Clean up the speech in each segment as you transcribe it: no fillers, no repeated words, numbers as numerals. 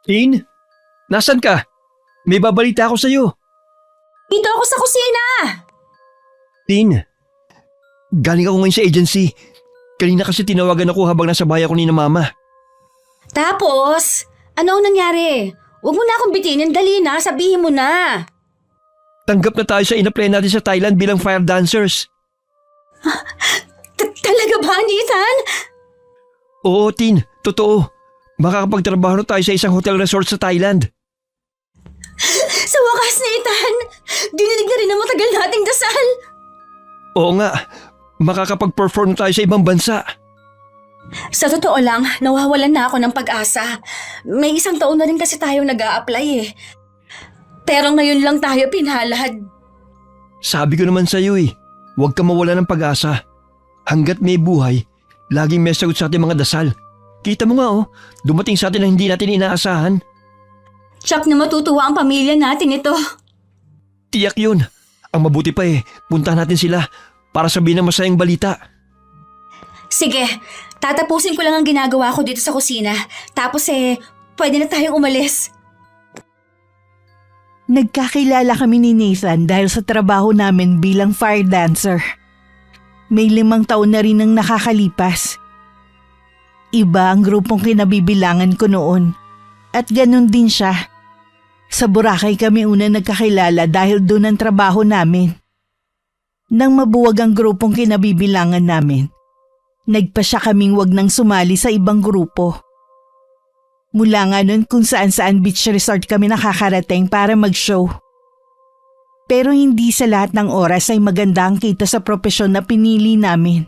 Tin? Nasaan ka? May babalita ako sa'yo. Dito ako sa kusina! Tin, galing ako ngayon sa agency. Kanina kasi tinawagan ako habang nasa bahay ako ni na mama. Tapos, ano ang nangyari? Huwag mo na akong bitinin, dali na, sabihin mo na. Tanggap na tayo sa in-apply natin sa Thailand bilang fire dancers. Talaga ba, Nathan? Oo, Tin, totoo. Makakapagtrabaho na tayo sa isang hotel resort sa Thailand. Sa wakas, Nathan! Dininig na rin ang matagal nating dasal! Oo nga, makakapag-perform na tayo sa ibang bansa. Sa totoo lang, nawawalan na ako ng pag-asa. May 1 taon na rin kasi tayong nag-a-apply eh. Pero ngayon lang tayo pinalad. Sabi ko naman sa'yo huwag ka mawala ng pag-asa. Hanggat may buhay, laging may sagot sa ating mga dasal. Kita mo nga dumating sa atin na hindi natin inaasahan. Tsak na matutuwa ang pamilya natin ito. Tiyak yun. Ang mabuti pa puntahan natin sila para sabihin ng masayang balita. Sige, tatapusin ko lang ang ginagawa ko dito sa kusina. Tapos pwede na tayong umalis. Nagkakilala kami ni Nathan dahil sa trabaho namin bilang fire dancer. May 5 taon na rin ang nakakalipas. Iba ang grupong kinabibilangan ko noon. At ganun din siya. Sa Boracay kami una nagkakilala dahil doon ang trabaho namin. Nang mabuwag ang grupong kinabibilangan namin, nagpasya kaming wag nang sumali sa ibang grupo. Mula nga nun kung saan-saan beach resort kami nakakarating para mag-show. Pero hindi sa lahat ng oras ay maganda ang kita sa propesyon na pinili namin.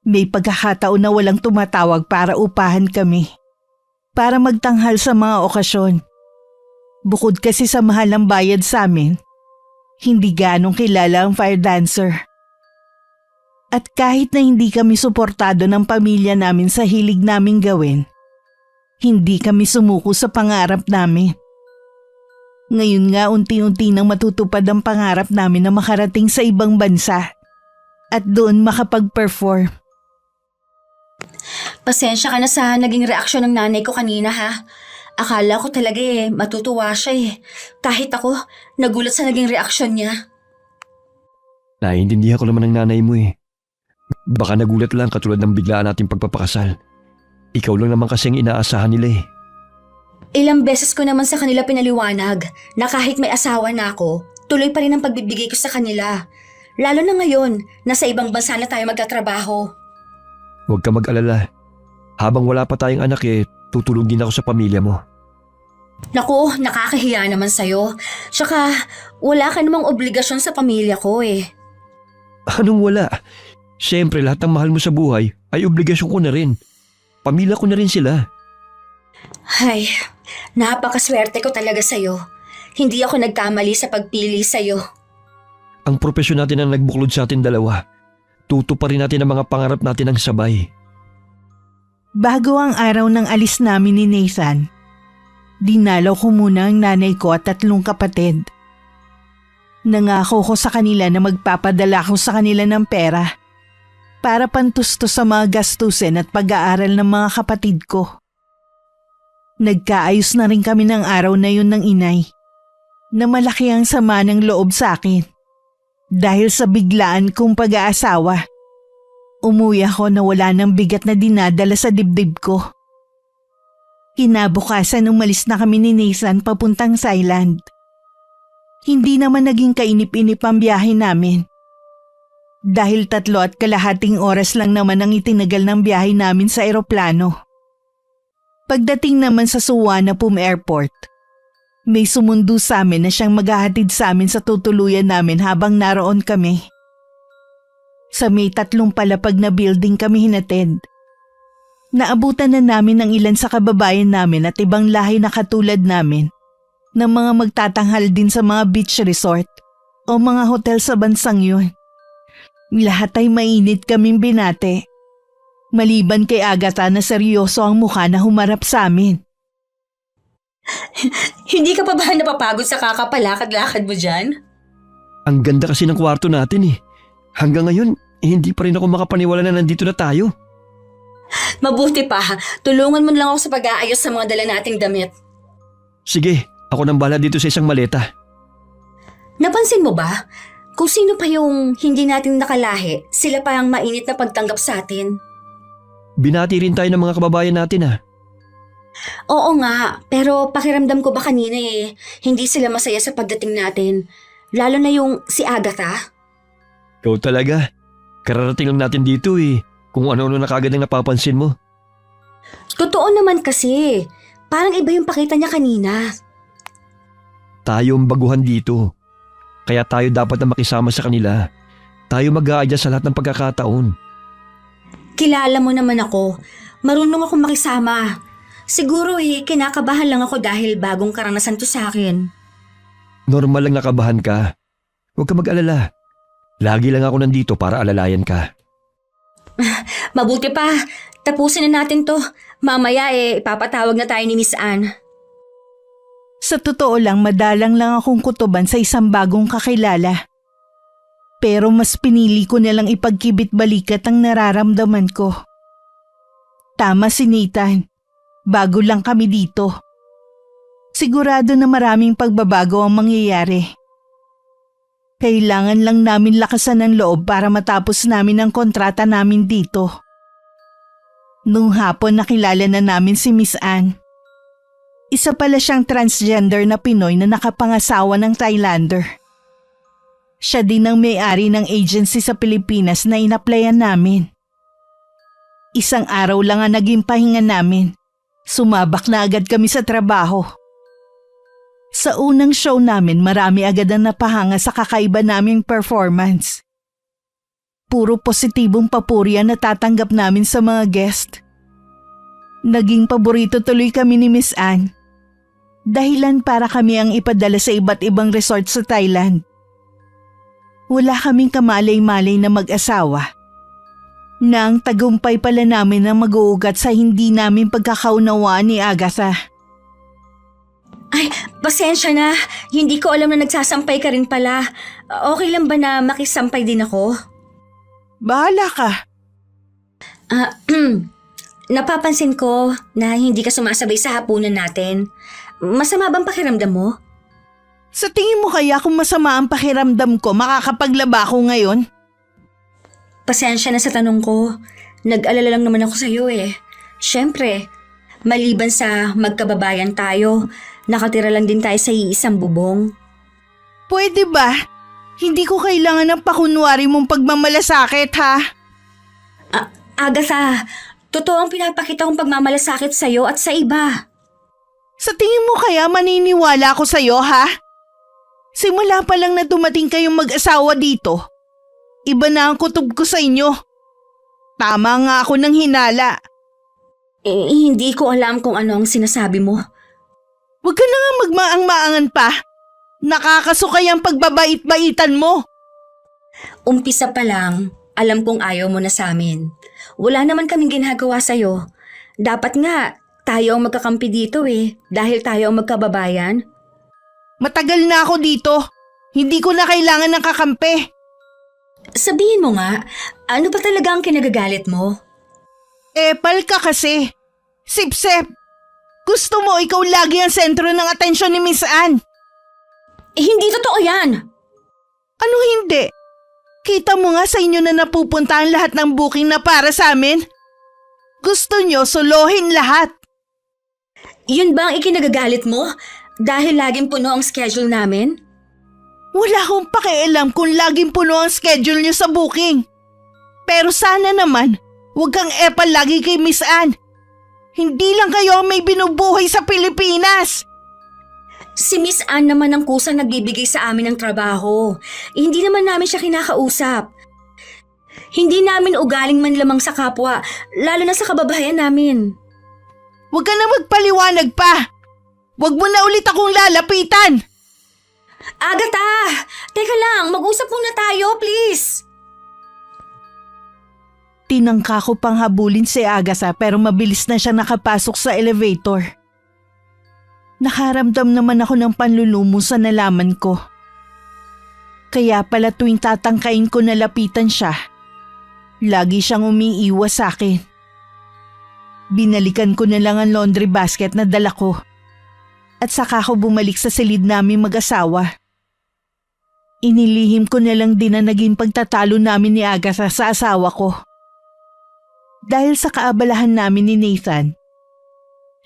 May pagkakataon na walang tumatawag para upahan kami. Para magtanghal sa mga okasyon. Bukod kasi sa mahal ng bayad sa amin, hindi ganong kilala ang fire dancer. At kahit na hindi kami suportado ng pamilya namin sa hilig naming gawin, hindi kami sumuko sa pangarap namin. Ngayon nga unti-unti nang matutupad ang pangarap namin na makarating sa ibang bansa at doon makapag-perform. Pasensya ka na sa naging reaksyon ng nanay ko kanina ha. Akala ko talaga matutuwa siya Kahit ako, nagulat sa naging reaksyon niya. Naiintindihan ko naman ang nanay mo Baka nagulat lang katulad ng biglaan nating pagpapakasal. Ikaw lang naman kasi ang inaasahan nila Ilang beses ko naman sa kanila pinaliwanag na kahit may asawa na ako, tuloy pa rin ang pagbibigay ko sa kanila. Lalo na ngayon, nasa ibang bansa na tayo magtatrabaho. Huwag ka mag-alala. Habang wala pa tayong anak tutulong din ako sa pamilya mo. Naku, nakakahiya naman sa'yo. Tsaka, wala ka namang obligasyon sa pamilya ko Anong wala? Siyempre lahat ng mahal mo sa buhay ay obligasyon ko na rin. Pamilya ko na rin sila. Ay, napakaswerte ko talaga sa'yo. Hindi ako nagkamali sa pagpili sa'yo. Ang propesyon natin ang nagbuklod sa atin dalawa. Tutuparin natin ang mga pangarap natin ng sabay. Bago ang araw ng alis namin ni Nathan, dinalaw ko muna ang nanay ko at 3 kapatid. Nangako ko sa kanila na magpapadala ko sa kanila ng pera para pantustos sa mga gastusin at pag-aaral ng mga kapatid ko. Nagkaayos na rin kami ng araw na yun ng inay na malaki ang sama ng loob sa akin dahil sa biglaan kong pag-aasawa. Umuwi ako na wala ng bigat na dinadala sa dibdib ko. Kinabukasan umalis na kami ni Nathan papuntang Thailand. Hindi naman naging kainip-inip ang biyahe namin. Dahil 3.5 oras lang naman ang itinagal ng biyahe namin sa eroplano. Pagdating naman sa Suvarnabhumi Airport, may sumundo sa amin na siyang maghahatid sa amin sa tutuluyan namin habang naroon kami. Sa may 3 palapag na building kami hinatid. Naabutan na namin ang ilan sa kababayan namin at ibang lahi na katulad namin ng mga magtatanghal din sa mga beach resort o mga hotel sa bansang yun. Lahat ay mainit kaming binate. Maliban kay Agatha na seryoso ang mukha na humarap sa amin. Hindi ka pa ba napapagod sa kakapalakad-lakad mo dyan? Ang ganda kasi ng kwarto natin Hanggang ngayon, hindi pa rin ako makapaniwala na nandito na tayo. Mabuti pa, tulungan mo lang ako sa pag-aayos sa mga dala nating damit. Sige, ako nang bahala dito sa isang maleta. Napansin mo ba? Kung sino pa yung hindi natin nakalahi, sila pa ang mainit na pagtanggap sa atin. Binati rin tayo ng mga kababayan natin Oo nga, pero pakiramdam ko ba kanina hindi sila masaya sa pagdating natin. Lalo na yung si Agatha. Ikaw talaga. Kararating lang natin dito Kung ano-ano na kagad ang napapansin mo. Totoo naman kasi. Parang iba yung pakita niya kanina. Tayo ang baguhan dito. Kaya tayo dapat na makisama sa kanila. Tayo mag-a-adjust sa lahat ng pagkakataon. Kilala mo naman ako. Marunong akong makisama. Siguro kinakabahan lang ako dahil bagong karanasan to sa akin. Normal lang nakabahan ka. Huwag ka mag-alala. Lagi lang ako nandito para alalayan ka. Mabuti pa. Tapusin na natin to. Mamaya ipapatawag na tayo ni Miss Anne. Sa totoo lang, madalang lang akong kutuban sa isang bagong kakilala. Pero mas pinili ko nalang ipagkibit-balikat ang nararamdaman ko. Tama si Nathan. Bago lang kami dito. Sigurado na maraming pagbabago ang mangyayari. Kailangan lang namin lakasan ng loob para matapos namin ang kontrata namin dito. Nung hapon nakilala na namin si Miss Anne. Isa pala siyang transgender na Pinoy na nakapangasawa ng Thailander. Siya din ang may-ari ng agency sa Pilipinas na inaplayan namin. Isang araw lang ang naging pahinga namin. Sumabak na agad kami sa trabaho. Sa unang show namin, marami agad ang napahanga sa kakaiba naming performance. Puro positibong papuri ang natatanggap namin sa mga guest. Naging paborito tuloy kami ni Miss Anne. Dahilan para kami ang ipadala sa iba't ibang resort sa Thailand. Wala kaming kamalay-malay na mag-asawa. Na ang tagumpay pala namin ang mag-uugat sa hindi namin pagkakaunawaan ni Agatha. Ay, pasensya na. Hindi ko alam na nagsasampay ka rin pala. Okay lang ba na makisampay din ako? Bahala ka. Napapansin ko na hindi ka sumasabay sa hapunan natin. Masama bang pakiramdam mo? Sa tingin mo kaya kung masama ang pakiramdam ko, makakapaglaba ako ngayon? Pasensya na sa tanong ko. Nag-alala lang naman ako sa iyo Siyempre, maliban sa magkababayan tayo, nakatira lang din tayo sa iisang bubong. Pwede ba? Hindi ko kailangan ng pakunwari mong pagmamalasakit, ha? Agatha, totoo ang pinapakita kong pagmamalasakit sa iyo at sa iba. Sa tingin mo kaya maniniwala ako sa iyo, ha? Simula pa lang na dumating kayong mag-asawa dito. Iba na ang kutob ko sa inyo. Tama nga ako ng hinala. Hindi ko alam kung ano ang sinasabi mo. Huwag ka na nga magmaang-maangan pa. Nakakasukay ang pagbabait-baitan mo. Umpisa pa lang, alam kong ayaw mo na sa amin. Wala naman kaming ginagawa sa'yo. Dapat nga, tayo ang magkakampi dito dahil tayo ang magkababayan. Matagal na ako dito. Hindi ko na kailangan ng kakampi. Sabihin mo nga, ano ba talaga ang kinagagalit mo? Epal ka kasi. Sip-sip. Gusto mo ikaw lagi ang sentro ng atensyon ni Miss Anne. Hindi totoo yan! Ano hindi? Kita mo nga sa inyo na napupunta ang lahat ng booking na para sa amin. Gusto nyo solohin lahat. Yun ba ang ikinagagalit mo? Dahil laging puno ang schedule namin? Wala akong pakialam kung laging puno ang schedule nyo sa booking. Pero sana naman, huwag kang epal lagi kay Miss Anne. Hindi lang kayo ang may binubuhay sa Pilipinas. Si Miss Anne naman ang kusang nagbibigay sa amin ng trabaho. Hindi naman namin siya kinakausap. Hindi namin ugaling man lamang sa kapwa, lalo na sa kababayan namin. Huwag ka na magpaliwanag pa. Huwag mo na ulit akong lalapitan. Agatha! Teka lang, mag-usap muna tayo, please! Tinangka ko pang habulin si Agatha pero mabilis na siya nakapasok sa elevator. Nakaramdam naman ako ng panlulumo sa nalaman ko. Kaya pala tuwing tatangkain ko na lapitan siya, lagi siyang umiiwas sa akin. Binalikan ko na lang ang laundry basket na dala ko. At saka ko bumalik sa silid namin mag-asawa. Inilihim ko na lang din ang naging pagtatalo namin ni Agatha sa asawa ko. Dahil sa kaabalahan namin ni Nathan,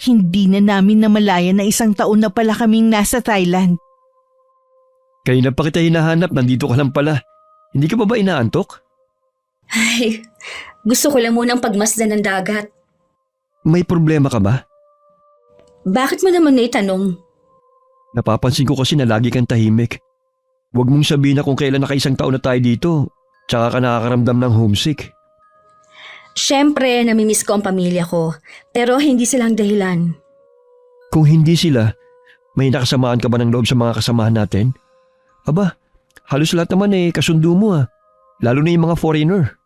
hindi na namin namalayan na 1 taon na pala kaming nasa Thailand. Kanina pa kita hinahanap, nandito ka lang pala. Hindi ka ba inaantok? Ay, gusto ko lang munang pagmasdan ng dagat. May problema ka ba? Bakit mo naman naitanong? Napapansin ko kasi na lagi kang tahimik. Huwag mong sabihin na kung kailan naka-1 taon na tayo dito, tsaka ka nakakaramdam ng homesick. Siyempre, namimiss ko ang pamilya ko, pero hindi sila ang dahilan. Kung hindi sila, may nakasamaan ka ba ng loob sa mga kasamahan natin? Aba, halos lahat naman kasundo mo lalo na yung mga foreigner.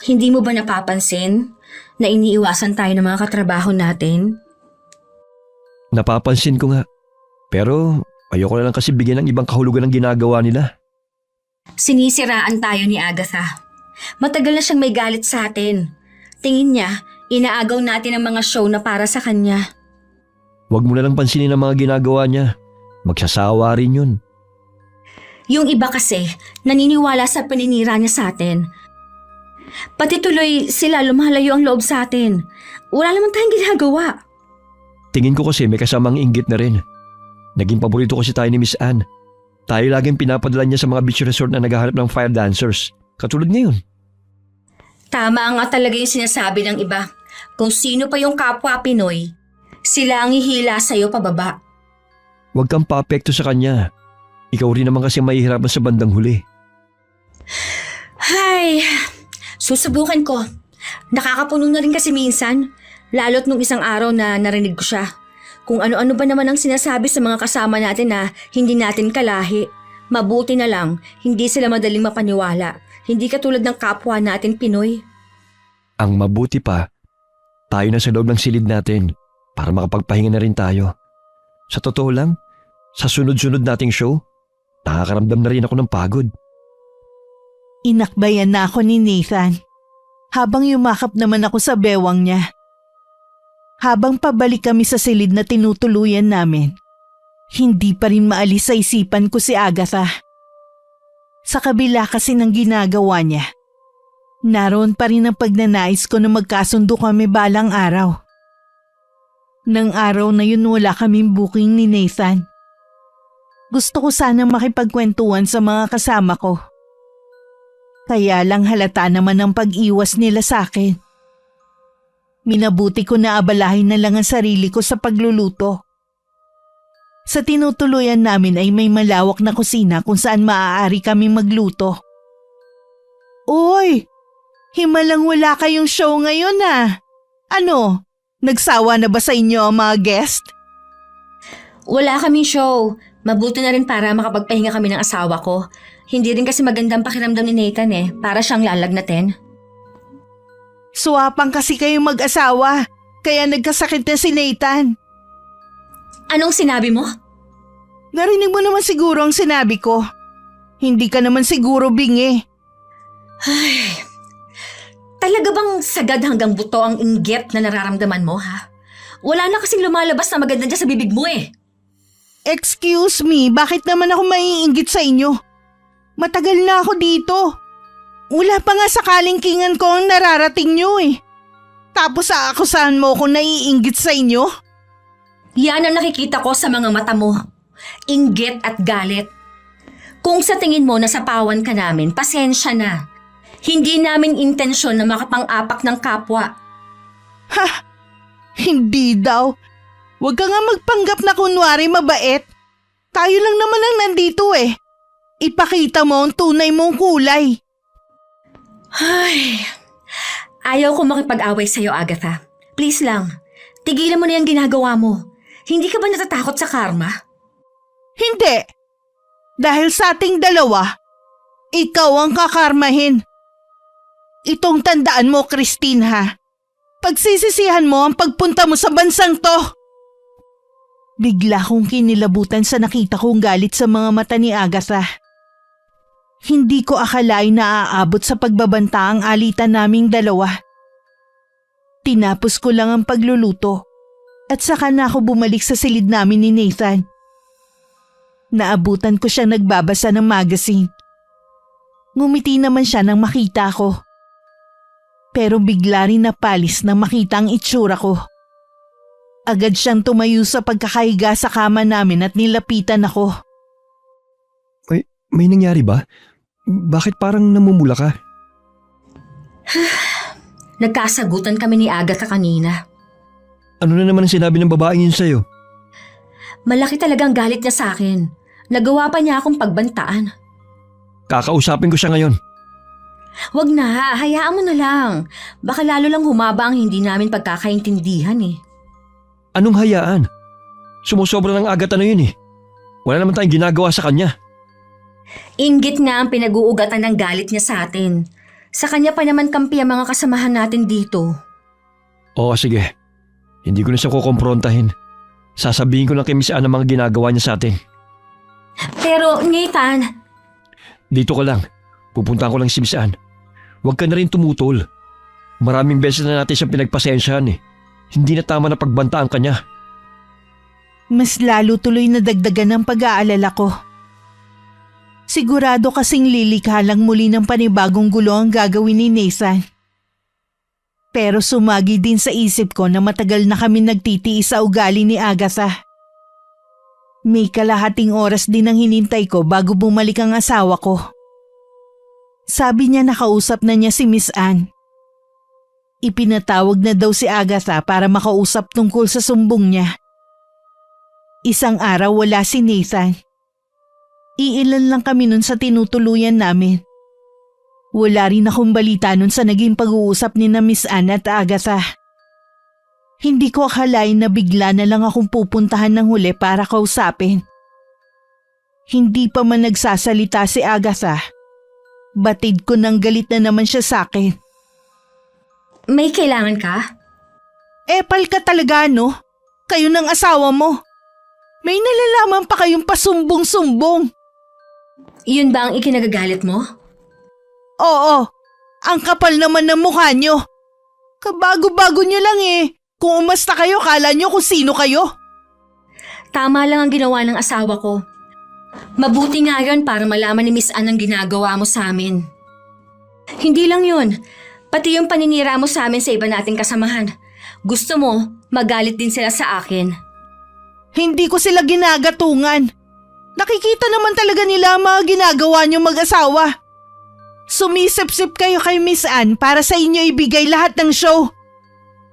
Hindi mo ba napapansin na iniiwasan tayo ng mga katrabaho natin? Napapansin ko nga, pero ayoko na lang kasi bigyan ng ibang kahulugan ng ginagawa nila. Sinisiraan tayo ni Agatha. Matagal na siyang may galit sa atin. Tingin niya, inaagaw natin ang mga show na para sa kanya. Huwag mo na lang pansinin ang mga ginagawa niya. Magsasawa rin yun. Yung iba kasi, naniniwala sa paninira niya sa atin. Pati tuloy sila lumalayo ang loob sa atin. Wala naman tayong ginagawa. Tingin ko kasi may kasamang inggit na rin. Naging paborito kasi tayo ni Miss Anne. Tayo laging pinapadala niya sa mga beach resort na naghahanap ng fire dancers. Katulad ngayon. Tama nga talaga yung sinasabi ng iba. Kung sino pa yung kapwa Pinoy, sila ang hihila sa'yo pababa. Huwag kang paapekto sa kanya. Ikaw rin naman kasi mahihirapan sa bandang huli. Hay, susubukan ko. Nakakapuno na rin kasi minsan, lalo't nung isang araw na narinig ko siya. Kung ano-ano ba naman ang sinasabi sa mga kasama natin na hindi natin kalahi. Mabuti na lang, hindi sila madaling mapaniwala. Hindi katulad ng kapwa natin Pinoy. Ang mabuti pa, tayo na sa loob ng silid natin para makapagpahinga na rin tayo. Sa totoo lang, sa sunod-sunod nating show, nakakaramdam na rin ako ng pagod. Inakbayan na ako ni Nathan habang yumakap naman ako sa bewang niya. Habang pabalik kami sa silid na tinutuluyan namin, hindi pa rin maalis sa isipan ko si Agatha. Sa kabila kasi ng ginagawa niya, naroon pa rin ang pagnanais ko na magkasundo kami balang araw. Nang araw na yun wala kaming booking ni Nathan. Gusto ko sanang makipagkwentuhan sa mga kasama ko. Kaya lang halata naman ang pag-iwas nila sa akin. Minabuti ko na abalahin na lang ang sarili ko sa pagluluto. Sa tinutuluyan namin ay may malawak na kusina kung saan maaari kaming magluto. Uy! Himalang wala kayong show ngayon Ano? Nagsawa na ba sa inyo ang mga guest? Wala kaming show. Mabuti na rin para makapagpahinga kami ng asawa ko. Hindi rin kasi magandang pakiramdam ni Nathan para siyang lalagnatin. Suwapang kasi kayong mag-asawa, kaya nagkasakit na si Nathan. Anong sinabi mo? Narinig mo naman siguro ang sinabi ko. Hindi ka naman siguro bingi. Ay, talaga bang sagad hanggang buto ang inggit na nararamdaman mo Wala na kasing lumalabas na maganda dyan sa bibig mo Excuse me, bakit naman ako maiinggit sa inyo? Matagal na ako dito. Wala pa nga sa kalingkingan ko ang nararating nyo Tapos aakusahan mo kung naiinggit sa inyo? Yan ang nakikita ko sa mga mata mo. Inggit at galit. Kung sa tingin mo nasapawan ka namin, pasensya na. Hindi namin intensyon na makapang-apak ng kapwa. Ha? Hindi daw. Huwag ka nga magpanggap na kunwari mabait. Tayo lang naman ang nandito Ipakita mo ang tunay mong kulay. Ay, ayaw ko makipag-away sa'yo, Agatha. Please lang, tigilan mo na yung ginagawa mo. Hindi ka ba natatakot sa karma? Hindi. Dahil sa ating dalawa, ikaw ang kakarmahin. Itong tandaan mo, Christine Pagsisisihan mo ang pagpunta mo sa bansang to. Bigla kong kinilabutan sa nakita kong galit sa mga mata ni Agatha. Hindi ko akalain na aabot sa pagbabanta ang alitan naming dalawa. Tinapos ko lang ang pagluluto at saka na ako bumalik sa silid namin ni Nathan. Naabutan ko siya nagbabasa ng magazine. Ngumiti naman siya nang makita ko. Pero bigla rin napalis nang makita ang itsura ko. Agad siyang tumayo sa pagkakahiga sa kama namin at nilapitan ako. May nangyari ba? Bakit parang namumula ka? Nagkasagutan kami ni Agatha kanina. Ano na naman ang sinabi ng babaeng yun sa'yo? Malaki talagang galit niya sa akin. Nagawa pa niya akong pagbantaan. Kakausapin ko siya ngayon. Wag na, hayaan mo na lang. Baka lalo lang humaba ang hindi namin pagkakaintindihan eh. Anong hayaan? Sumusobra ng Agatha na yun eh. Wala naman tayong ginagawa sa kanya. Inggit nga ang pinag-uugatan ng galit niya sa atin. Sa kanya pa naman kampi ang mga kasamahan natin dito. Oo, sige. Hindi ko na siya kukomprontahin. Sasabihin ko lang kay Miss Ann ang mga ginagawa niya sa atin. Pero, Nathan… Dito ka lang. Pupuntahan ko lang si Miss Ann. Huwag ka na rin tumutol. Maraming beses na natin siyang pinagpasensyahan eh. Hindi na tama na pagbantaan ka niya. Mas lalo tuloy na dagdagan ang pag-aalala ko. Sigurado kasing lilikha lang muli ng panibagong gulo ang gagawin ni Nathan. Pero sumagi din sa isip ko na matagal na kami nagtitiis sa ugali ni Agatha. May kalahating oras din ang hinintay ko bago bumalik ang asawa ko. Sabi niya nakausap na niya si Miss Ann. Ipinatawag na daw si Agatha para makausap tungkol sa sumbong niya. Isang araw wala si Nathan. Iilan lang kami nun sa tinutuluyan namin. Wala rin akong balita nun sa naging pag-uusap ni na Miss Ann at Agatha. Hindi ko akalain na bigla na lang akong pupuntahan ng huli para kausapin. Hindi pa man nagsasalita si Agatha. Batid ko nang galit na naman siya sa akin. May kailangan ka? Epal ka talaga no? Kayo ng asawa mo. May nalalaman pa kayong pasumbong-sumbong. Yun ba ang ikinagagalit mo? Oo, ang kapal naman ng mukha nyo. Kabago-bago nyo lang eh. Kung umasta kayo, kala nyo kung sino kayo. Tama lang ang ginawa ng asawa ko. Mabuti nga yun para malaman ni Miss Ann ang ginagawa mo sa amin. Hindi lang yun, pati yung paninira mo sa amin sa iba nating kasamahan. Gusto mo, magalit din sila sa akin. Hindi ko sila ginagatungan. Nakikita naman talaga nila ang mga ginagawa nyo mag-asawa. Sumisip-sip kayo kay Miss Ann para sa inyo ibigay lahat ng show.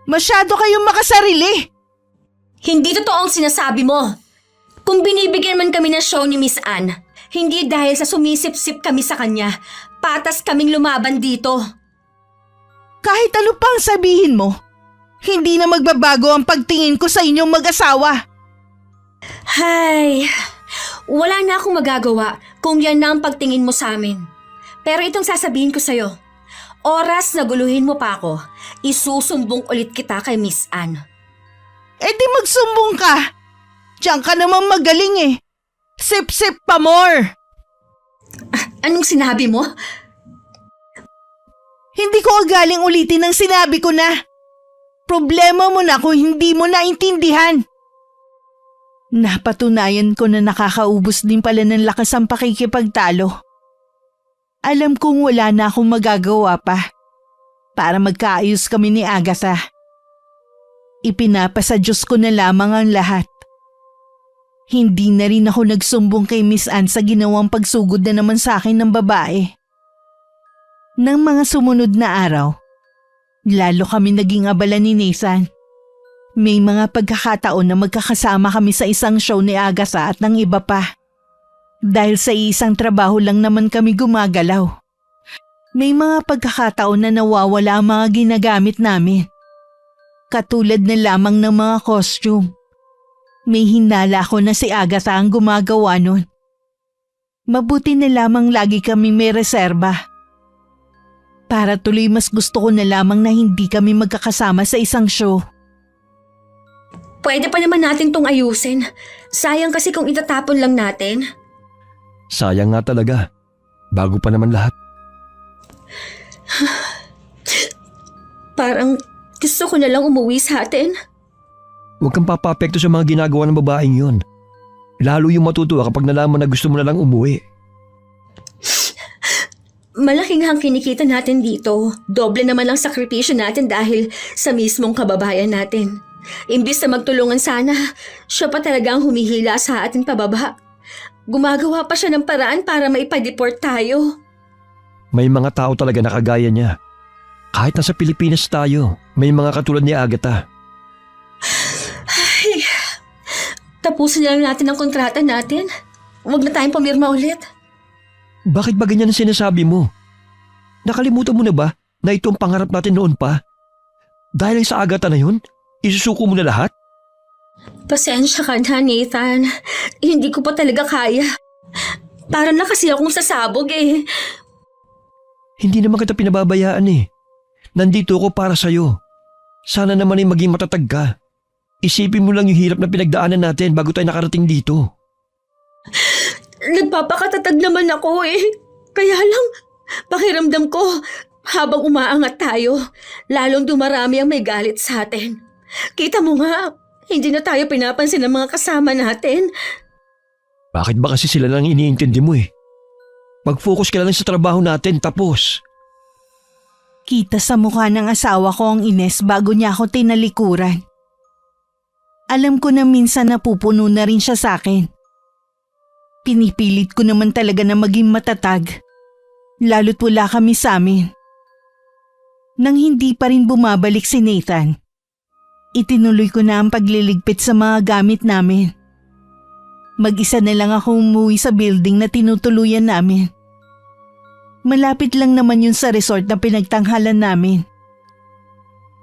Masyado kayong makasarili. Hindi totoo ang sinasabi mo. Kung binibigyan man kami ng show ni Miss Ann, hindi dahil sa sumisip-sip kami sa kanya, patas kaming lumaban dito. Kahit ano pang sabihin mo, hindi na magbabago ang pagtingin ko sa inyong mag-asawa. Hay, wala na akong magagawa kung yan na ang pagtingin mo sa amin. Pero itong sasabihin ko sa'yo, oras na guluhin mo pa ako, isusumbong ulit kita kay Miss Ann. Eh di magsumbong ka. Diyan ka naman magaling eh. Sip-sip pa more. Anong sinabi mo? Hindi ko agaling ulitin ang sinabi ko na. Problema mo na kung hindi mo naintindihan. Napatunayan ko na nakakaubos din pala ng lakas ang pakikipagtalo. Alam kong wala na akong magagawa pa para magkaayos kami ni Agatha. Ipinapasa Diyos ko na lamang ang lahat. Hindi na rin ako nagsumbong kay Miss Ann sa ginawang pagsugod na naman sa akin ng babae. Nang mga sumunod na araw, lalo kami naging abala ni Nathan. May mga pagkakataon na magkakasama kami sa isang show ni Agatha at ng iba pa. Dahil sa isang trabaho lang naman kami gumagalaw. May mga pagkakataon na nawawala ang mga ginagamit namin. Katulad na lamang ng mga costume. May hinala ko na si Agatha ang gumagawa nun. Mabuti na lamang lagi kami may reserba. Para tuloy mas gusto ko na lamang na hindi kami magkakasama sa isang show. Pwede pa naman natin tong ayusin. Sayang kasi kung itatapon lang natin. Sayang nga talaga. Bago pa naman lahat. Parang Gusto ko na lang umuwi sa atin. Huwag kang papapekto sa mga ginagawa ng babaeng yun. Lalo yung matutuwa kapag nalaman na gusto mo na lang umuwi. Malaking hang kinikita natin dito. Doble naman ang sakripisyo natin dahil sa mismong kababayan natin. Imbis na magtulungan sana, siya pa talagang humihila sa atin pababa. Gumagawa pa siya ng paraan para maipa-deport tayo. May mga tao talaga na kagaya niya. Kahit nasa Pilipinas tayo, may mga katulad ni Agatha. Ay, tapusin na lang natin ang kontrata natin. Huwag na tayong pumirma ulit. Bakit ba ganyan ang sinasabi mo? Nakalimutan mo na ba na ito ang pangarap natin noon pa? Dahil lang sa Agatha na yun, isusuko mo na lahat? Pasensya ka na, Nathan. Hindi ko pa talaga kaya. Parang na kasi akong sasabog eh. Hindi naman kita pinababayaan eh. Nandito ako para sa'yo. Sana naman ay maging matatag ka. Isipin mo lang yung hirap na pinagdaanan natin bago tayo nakarating dito. Nagpapakatatag naman ako eh. Kaya lang, pakiramdam ko, habang umaangat tayo, lalong dumarami ang may galit sa atin. Kita mo nga, hindi na tayo pinapansin ng mga kasama natin. Bakit ba kasi sila lang iniintindi mo eh? Mag-focus ka lang sa trabaho natin tapos. Kita sa mukha ng asawa ko ang Ines bago niya ako tinalikuran. Alam ko na minsan napupuno na rin siya sa akin. Pinipilit ko naman talaga na maging matatag, lalo't wala kami sa amin. Nang hindi pa rin bumabalik si Nathan, itinuloy ko na ang pagliligpit sa mga gamit namin. Mag-isa na lang ako umuwi sa building na tinutuluyan namin. Malapit lang naman yun sa resort na pinagtanghalan namin.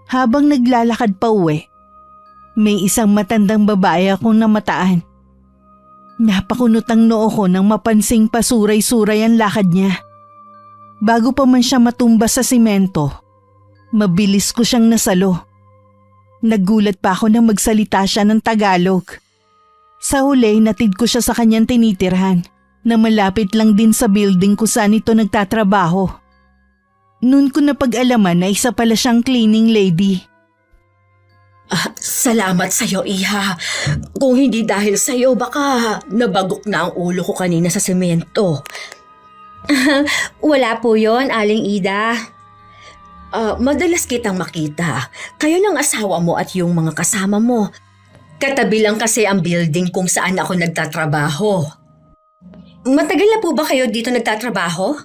Habang naglalakad pa uwi, may isang matandang babae akong namataan. Napakunot ang noo ko nang mapansing pasuray-suray ang lakad niya. Bago pa man siya matumba sa simento, mabilis ko siyang nasalo. Nagulat pa ako nang magsalita siya ng Tagalog. Sa huli, natid ko siya sa kanyang tinitirhan na malapit lang din sa building kung saan ito nagtatrabaho. Noon ko napag-alaman na isa pala siyang cleaning lady. Salamat sa'yo, Iha. Kung hindi dahil sa'yo, baka nabagok na ang ulo ko kanina sa semento. Wala po yon, Aling Ida. Madalas kitang makita. Kayo ng asawa mo at yung mga kasama mo. Katabi lang kasi ang building kung saan ako nagtatrabaho. Matagal na po ba kayo dito nagtatrabaho?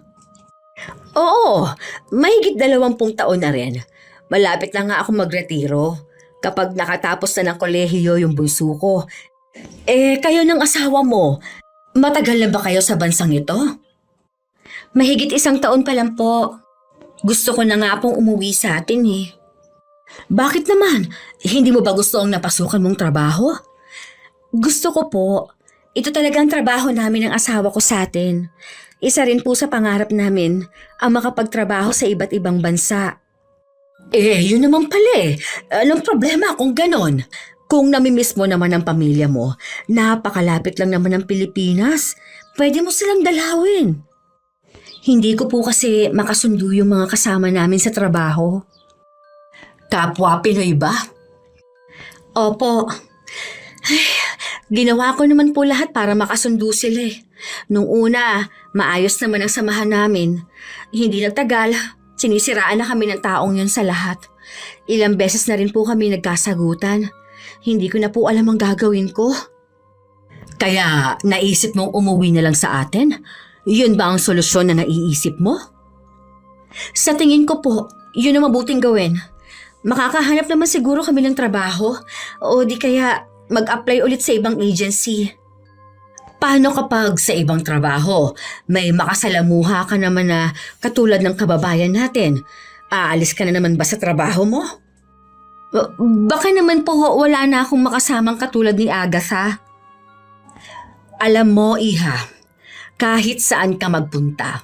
Oo, mahigit 20 taon na rin. Malapit na nga ako magretiro. Kapag nakatapos na ng kolehiyo yung bunso ko. Kayo ng asawa mo, matagal na ba kayo sa bansang ito? Mahigit 1 taon pa lang po. Gusto ko na nga pong umuwi sa atin eh. Bakit naman? Hindi mo ba gusto ang napasukan mong trabaho? Gusto ko po. Ito talagang trabaho namin ng asawa ko sa atin. Isa rin po sa pangarap namin ang makapagtrabaho sa iba't ibang bansa. Yun naman pala eh. Anong problema kung ganon? Kung namimiss mo naman ang pamilya mo, napakalapit lang naman ng Pilipinas. Pwede mo silang dalawin. Hindi ko po kasi makasundo yung mga kasama namin sa trabaho. Kapwa Pinoy ba? Opo. Ay, ginawa ko naman po lahat para makasundo sila eh. Nung una, maayos naman ang samahan namin. Hindi nagtagal, sinisiraan na kami ng taong yun sa lahat. Ilang beses na rin po kami nagkasagutan. Hindi ko na po alam ang gagawin ko. Kaya naisip mong umuwi na lang sa atin? Yun ba ang solusyon na naiisip mo? Sa tingin ko po, yun ang mabuting gawin. Makakahanap naman siguro kami ng trabaho o di kaya mag-apply ulit sa ibang agency. Paano kapag sa ibang trabaho, may makasalamuha ka naman na katulad ng kababayan natin? Aalis ka na naman ba sa trabaho mo? Baka naman po wala na akong makasamang katulad ni Agatha. Alam mo, Iha, kahit saan ka magpunta,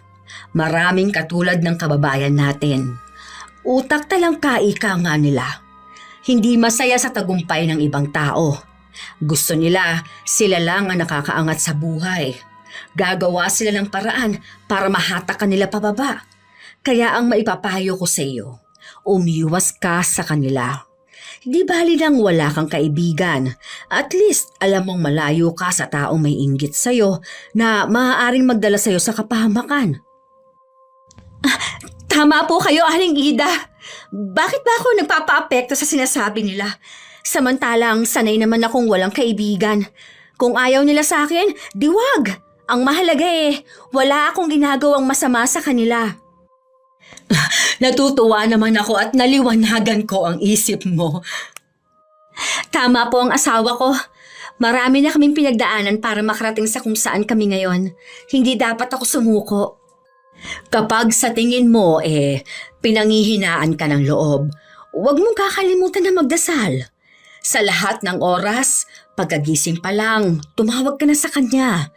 maraming katulad ng kababayan natin. Utak talangka ika nga nila. Hindi masaya sa tagumpay ng ibang tao. Gusto nila, sila lang ang nakakaangat sa buhay. Gagawa sila ng paraan para mahatakan nila pababa. Kaya ang maipapayo ko sa iyo, umiwas ka sa kanila. Di bali lang wala kang kaibigan. At least alam mong malayo ka sa taong may inggit sa'yo na maaaring magdala sa'yo sa kapahamakan. Tama po kayo, Aling Ida. Bakit ba ako nagpapaapekto sa sinasabi nila? Samantalang sanay naman akong walang kaibigan. Kung ayaw nila sa akin, di wag. Ang mahalaga wala akong ginagawang masama sa kanila. Natutuwa naman ako at naliwanagan ko ang isip mo. Tama po ang asawa ko. Marami na kaming pinagdaanan para makarating sa kung saan kami ngayon. Hindi dapat ako sumuko. Kapag sa tingin mo pinanghihinaan ka ng loob, huwag mong kakalimutan na magdasal. Sa lahat ng oras, pagkagising pa lang, tumawag ka na sa kanya.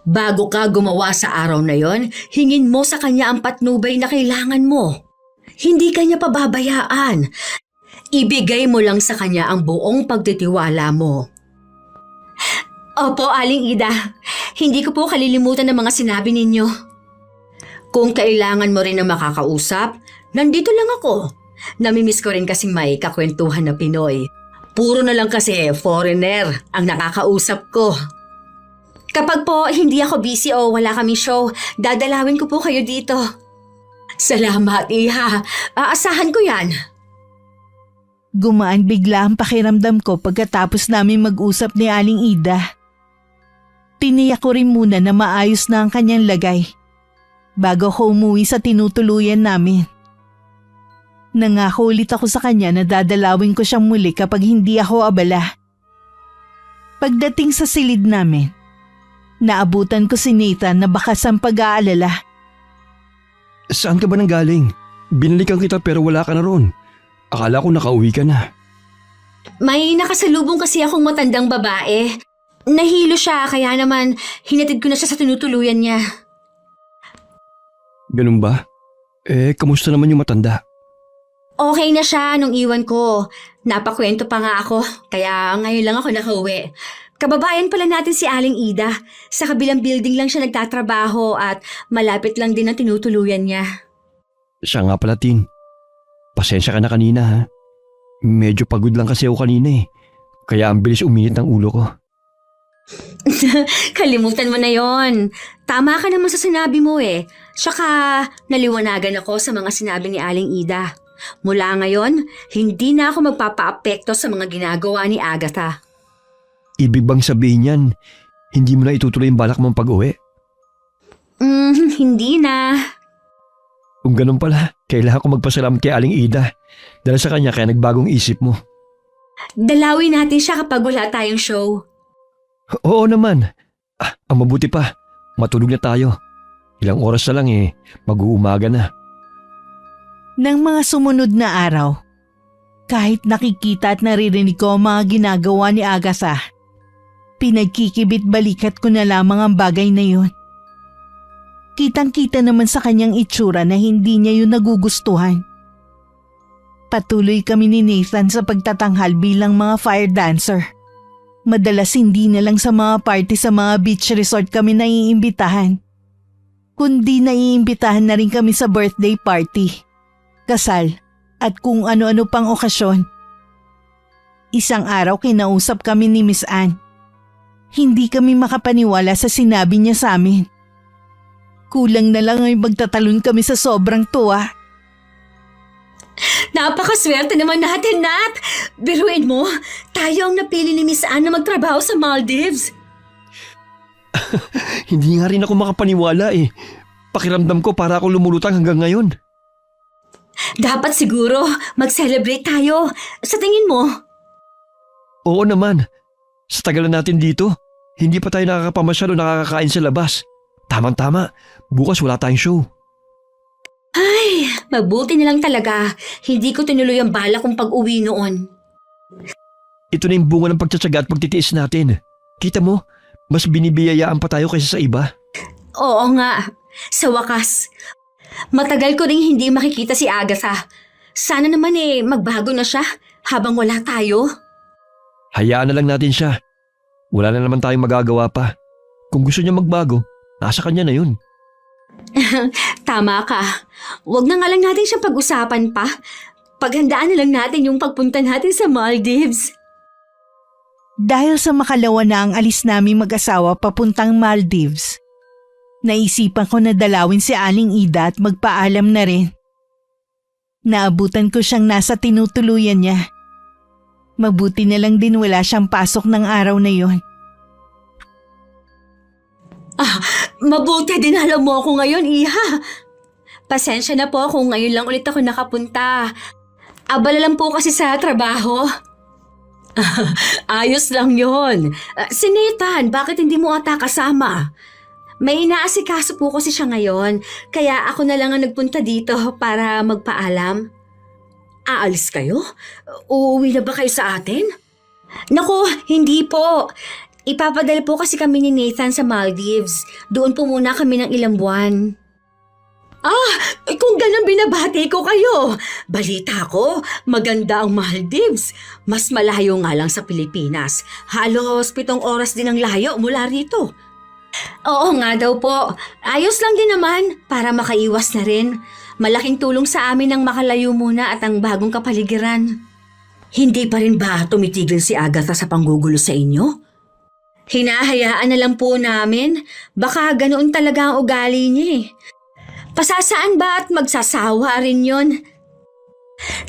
Bago ka gumawa sa araw na yon, hingin mo sa kanya ang patnubay na kailangan mo. Hindi kanya pababayaan. Ibigay mo lang sa kanya ang buong pagtitiwala mo. Opo, Aling Ida. Hindi ko po kalilimutan ang mga sinabi ninyo. Kung kailangan mo rin na makakausap, nandito lang ako. Namimiss ko rin kasing may kakwentuhan na Pinoy. Puro na lang kasi foreigner ang nakakausap ko. Kapag po hindi ako busy o wala kaming show, dadalawin ko po kayo dito. Salamat, Iha. Aasahan ko yan. Gumaan bigla ang pakiramdam ko pagkatapos namin mag-usap ni Aling Ida. Tiniyak ko rin muna na maayos na ang kanyang lagay bago ko umuwi sa tinutuluyan namin. Nangako ulit ako sa kanya na dadalawin ko siyang muli kapag hindi ako abala. Pagdating sa silid namin, naabutan ko si Nathan na bakas ang pag-aalala. Saan ka ba nanggaling? Binalikan kita pero wala ka na ron. Akala ko nakauwi ka na. May nakasalubong kasi akong matandang babae. Nahilo siya kaya naman hinatid ko na siya sa tinutuluyan niya. Ganun ba? Kamusta naman yung matanda? Okay na siya nung iwan ko. Napakwento pa nga ako kaya ngayon lang ako nakauwi. Kababayan pala natin si Aling Ida. Sa kabilang building lang siya nagtatrabaho at malapit lang din ang tinutuluyan niya. Siya nga pala, Tin. Pasensya ka na kanina, ha? Medyo pagod lang kasi ako kanina. Kaya ang bilis uminit ng ulo ko. Kalimutan mo na yon. Tama ka naman sa sinabi mo Tsaka naliwanagan ako sa mga sinabi ni Aling Ida. Mula ngayon, hindi na ako magpapaapekto sa mga ginagawa ni Agatha. Ibig bang sabihin yan, hindi mo na itutuloy yung balak mong pag-uwi? Hindi na. Kung ganun pala, kailangan ko magpasalamat kay Aling Ida. Dahil sa kanya kaya nagbagong isip mo. Dalawin natin siya kapag wala tayong show. Oo naman. Ang mabuti pa, matulog na tayo. Ilang oras na lang mag-uumaga na. Nang mga sumunod na araw, kahit nakikita at naririnig ko ang mga ginagawa ni Agatha, pinagkikibit balikat ko na lamang ang bagay na yun. Kitang-kita naman sa kanyang itsura na hindi niya yun nagugustuhan. Patuloy kami ni Nathan sa pagtatanghal bilang mga fire dancer. Madalas hindi na lang sa mga party sa mga beach resort kami naiimbitahan, kundi naiimbitahan na rin kami sa birthday party, kasal at kung ano-ano pang okasyon. Isang araw kinausap kami ni Miss Ann. Hindi kami makapaniwala sa sinabi niya sa amin. Kulang na lang ay magtatalon kami sa sobrang tuwa. Napakaswerte naman natin, Nat! Biruin mo, tayo ang napili ni Miss Ann na magtrabaho sa Maldives. Hindi nga rin ako makapaniwala Pakiramdam ko para ako lumulutang hanggang ngayon. Dapat siguro mag-celebrate tayo. Sa tingin mo? Oo naman. Sa tagal na natin dito, hindi pa tayo nakakapamasyal o nakakakain sa labas. Tamang-tama, bukas wala tayong show. Ay, mabuti na lang talaga. Hindi ko tinuloy ang bala kong pag-uwi noon. Ito na yung bunga ng pagtsatsaga at pagtitiis natin. Kita mo, mas binibiyayaan pa tayo kaysa sa iba. Oo nga. Sa wakas, matagal ko ring hindi makikita si Agatha. Sana naman magbago na siya habang wala tayo. Hayaan na lang natin siya. Wala na naman tayong magagawa pa. Kung gusto niya magbago, nasa kanya na yun. Tama ka. Huwag na nga lang natin siyang pag-usapan pa. Paghandaan na lang natin yung pagpunta natin sa Maldives. Dahil sa makalawa na ang alis naming mag-asawa papuntang Maldives, naisipan ko na dalawin si Aling Ida at magpaalam na rin. Naabutan ko siyang nasa tinutuluyan niya. Mabuti na lang din wala siyang pasok ng araw na yon. Mabuti din alam mo ako ngayon, Iha. Pasensya na po kung ngayon lang ulit ako nakapunta. Abala lang po kasi sa trabaho. Ayos lang yon. Si Nathan, bakit hindi mo ata kasama? May inaasikaso po kasi siya ngayon, kaya ako na lang ang nagpunta dito para magpaalam. Aalis kayo? Uuwi na ba kayo sa atin? Naku, hindi po. Ipapadala po kasi kami ni Nathan sa Maldives. Doon po muna kami ng ilang buwan. Kung ganun binabati ko kayo. Balita ko, maganda ang Maldives. Mas malayo nga lang sa Pilipinas. Halos 7 oras din ang layo mula rito. Oo nga daw po. Ayos lang din naman para makaiwas na rin. Malaking tulong sa amin ang makalayo muna at ang bagong kapaligiran. Hindi pa rin ba tumitigil si Agatha sa panggugulo sa inyo? Hinahayaan na lang po namin. Baka ganoon talaga ang ugali niya eh. Pasasaan ba at magsasawa rin yon?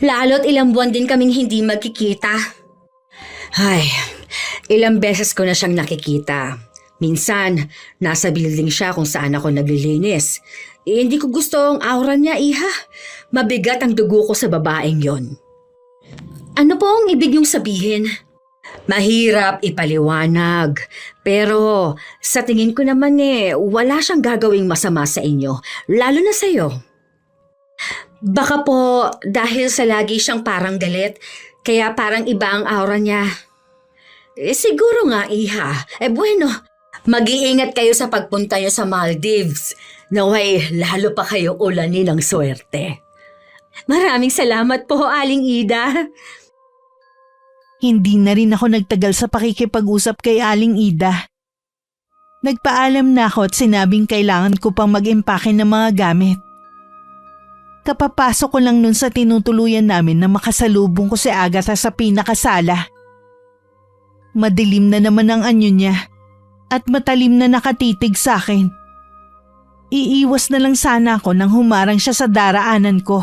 Lalo't ilang buwan din kaming hindi magkikita. Ay, ilang beses ko na siyang nakikita. Minsan, nasa building siya kung saan ako naglilinis. Hindi ko gusto ang aura niya, Iha. Mabigat ang dugo ko sa babaeng yon. Ano po ang ibig niyong sabihin? Mahirap ipaliwanag. Pero sa tingin ko naman wala siyang gagawing masama sa inyo. Lalo na sa'yo. Baka po dahil sa lagi siyang parang galit, kaya parang iba ang aura niya. Siguro nga, Iha. Bueno, mag-iingat kayo sa pagpunta niyo sa Maldives. Naway, lalo pa kayo ulanin ng swerte. Maraming salamat po, Aling Ida. Hindi na rin ako nagtagal sa pakikipag-usap kay Aling Ida. Nagpaalam na ako at sinabing kailangan ko pang mag-impake ng mga gamit. Kapapasok ko lang nun sa tinutuluyan namin na makasalubong ko si Agatha sa pinakasala. Madilim na naman ang anyo niya at matalim na nakatitig sa akin. Iiwas na lang sana ako nang humarang siya sa daraanan ko.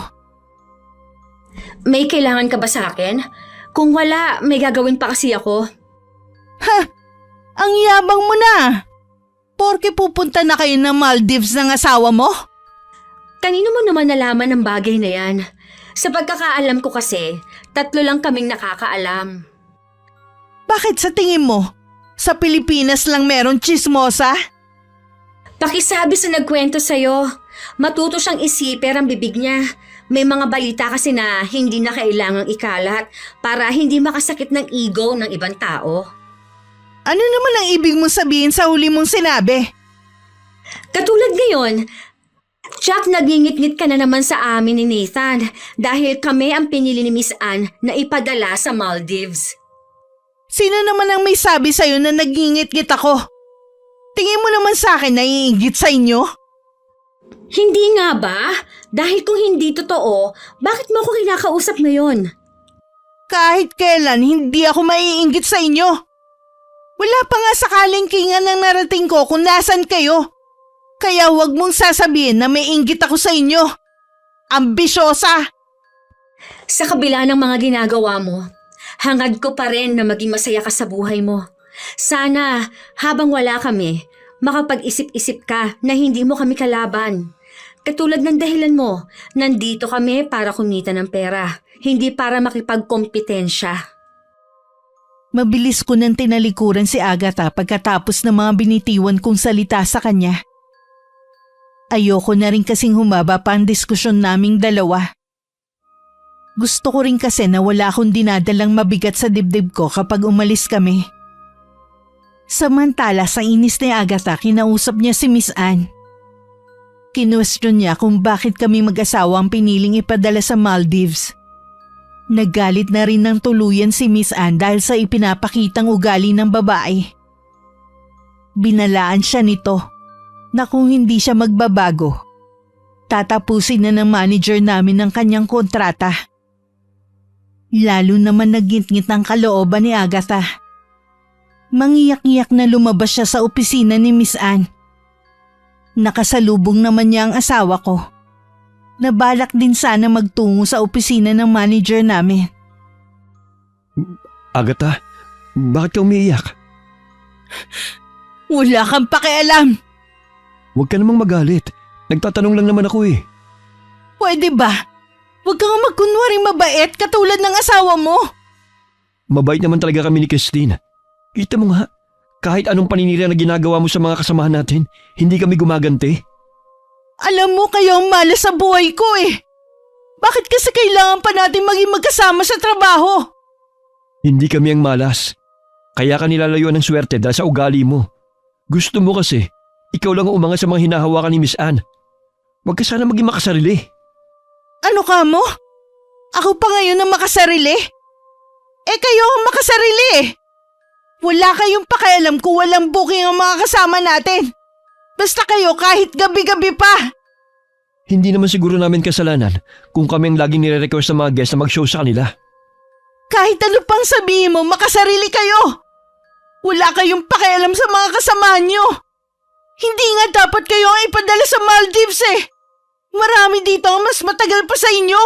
May kailangan ka ba sa akin? Kung wala, may gagawin pa kasi ako. Ha! Ang yabang mo na! Porke pupunta na kayo ng Maldives ng asawa mo? Kanino mo naman nalaman ang bagay na yan? Sa pagkakaalam ko kasi, 3 lang kaming nakakaalam. Bakit sa tingin mo? Sa Pilipinas lang meron chismosa? Pakisabi sa nagkwento sa'yo. Matuto siyang isiper ang bibig niya. May mga balita kasi na hindi na kailangang ikalat para hindi makasakit ng ego ng ibang tao. Ano naman ang ibig mong sabihin sa huli mong sinabi? Katulad ngayon, Jack, nagingit-ngit ka na naman sa amin ni Nathan dahil kami ang pinili ni Miss Anne na ipadala sa Maldives. Sino naman ang may sabi sa'yo na nagingit-ngit ako? Tingin mo naman sa akin na iinggit sa inyo? Hindi nga ba? Dahil kung hindi totoo, bakit mo ako kinakausap ngayon? Kahit kailan, hindi ako maiinggit sa inyo. Wala pa nga sakaling kingan ng narating ko kung nasan kayo. Kaya wag mong sasabihin na may inggit ako sa inyo. Ambisyosa! Sa kabila ng mga ginagawa mo, hangad ko pa rin na maging masaya ka sa buhay mo. Sana, habang wala kami, makapag-isip-isip ka na hindi mo kami kalaban. Katulad ng dahilan mo, nandito kami para kumita ng pera, hindi para makipagkompetensya. Mabilis ko nang tinalikuran si Agatha pagkatapos ng mga binitiwan kong salita sa kanya. Ayoko na rin kasing humaba pa ang diskusyon naming dalawa. Gusto ko rin kasi na wala akong dinadalang mabigat sa dibdib ko kapag umalis kami. Samantala sa inis ni Agatha, kinausap niya si Miss Anne. Kinwestiyon niya kung bakit kami mag-asawa ang piniling ipadala sa Maldives. Naggalit na rin ng tuluyan si Miss Anne dahil sa ipinapakitang ugali ng babae. Binalaan siya nito na kung hindi siya magbabago, tatapusin na ng manager namin ang kanyang kontrata. Lalo naman nagngit-ngit ang kalooban ni Agatha. Mangiyak-iyak na lumabas siya sa opisina ni Miss Anne. Nakasalubong naman niya ang asawa ko. Nabalak din sana magtungo sa opisina ng manager namin. Agatha, bakit ka umiiyak? Wala kang pakialam. Huwag ka namang magalit. Nagtatanong lang naman ako eh. Pwede ba? Huwag kang magkunwaring mabait katulad ng asawa mo. Mabait naman talaga kami ni Christine. Kita mo nga, kahit anong paninira na ginagawa mo sa mga kasamahan natin, hindi kami gumaganti. Alam mo kayo ang malas sa buhay ko eh. Bakit kasi kailangan pa natin maging magkasama sa trabaho? Hindi kami ang malas. Kaya ka nilalayuan ng swerte dahil sa ugali mo. Gusto mo kasi, ikaw lang ang umangat sa mga hinahawakan ni Miss Anne. Huwag ka sana maging makasarili. Ano ka mo? Ako pa ngayon ang makasarili? Eh kayo ang makasarili eh. Wala kayong pakialam kung walang booking ang mga kasama natin. Basta kayo kahit gabi-gabi pa. Hindi naman siguro namin kasalanan kung kami ang laging nire-request ng mga guests na mag-show sa kanila. Kahit ano pang sabihin mo, makasarili kayo. Wala kayong pakialam sa mga kasamahan nyo. Hindi nga dapat kayo ang ipadala sa Maldives eh. Marami dito ang mas matagal pa sa inyo.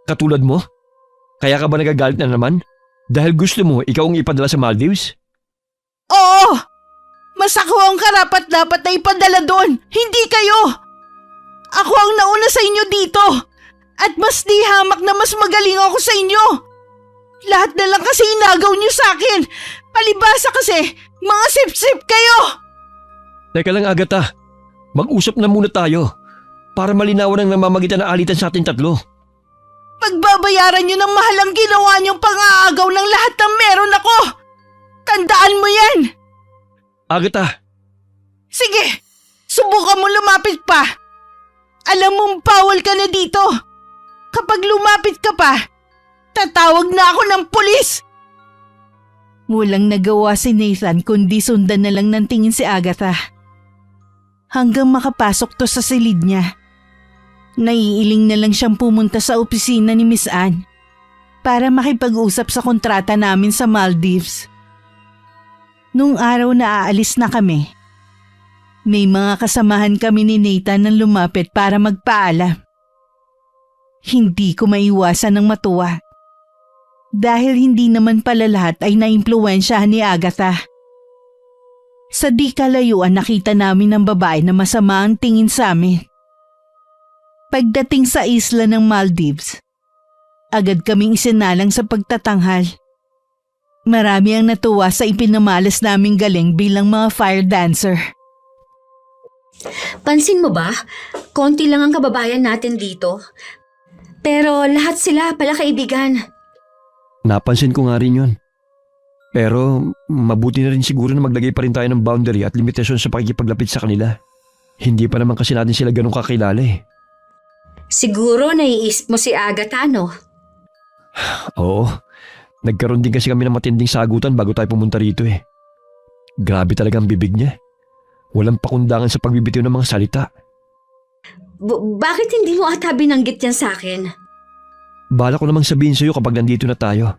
Katulad mo? Kaya ka ba nagagalit na naman? Dahil gusto mo ikaw ang ipadala sa Maldives? Oo! Mas ako ang karapat-dapat na ipadala doon, hindi kayo! Ako ang nauna sa inyo dito! At mas di hamak na mas magaling ako sa inyo! Lahat na lang kasi inagaw niyo sa akin! Palibasa kasi, mga sip-sip kayo! Teka lang Agatha, mag-usap na muna tayo para malinawan ang namamagitan na alitan sa ating tatlo. Pagbabayaran niyo ng mahal ang ginawa niyong pang-aagaw ng lahat ng meron ako! Tandaan mo yan! Agatha! Sige, subukan mo lumapit pa. Alam mong bawal ka na dito. Kapag lumapit ka pa, tatawag na ako ng pulis. Walang nagawa si Nathan kundi sundan na lang ng tingin si Agatha. Hanggang makapasok to sa silid niya. Naiiling na lang siyang pumunta sa opisina ni Miss Anne para makipag-usap sa kontrata namin sa Maldives. Nung araw na aalis na kami, may mga kasamahan kami ni Nathan na lumapit para magpaalam. Hindi ko maiwasan ng matuwa. Dahil hindi naman pala lahat ay naimpluwensyahan ni Agatha. Sa di kalayuan nakita namin ng babae na masama ang tingin sa amin. Pagdating sa isla ng Maldives, agad kaming isinalang sa pagtatanghal. Marami ang natuwa sa ipinamalas naming galing bilang mga fire dancer. Pansin mo ba? Konti lang ang kababayan natin dito. Pero lahat sila pala kaibigan. Napansin ko nga rin yun. Pero mabuti na rin siguro na maglagay pa rin tayo ng boundary at limitasyon sa pakikipaglapit sa kanila. Hindi pa naman kasi natin sila ganun kakilala eh. Siguro naiisip mo si Agatha, no? Oo, nagkaroon din kasi kami ng matinding sagutan bago tayo pumunta rito eh. Grabe talaga ang bibig niya. Walang pakundangan sa pagbibitiw ng mga salita. Bakit hindi mo ata binanggit yan sa akin? Bala ko namang sabihin sa'yo kapag nandito na tayo.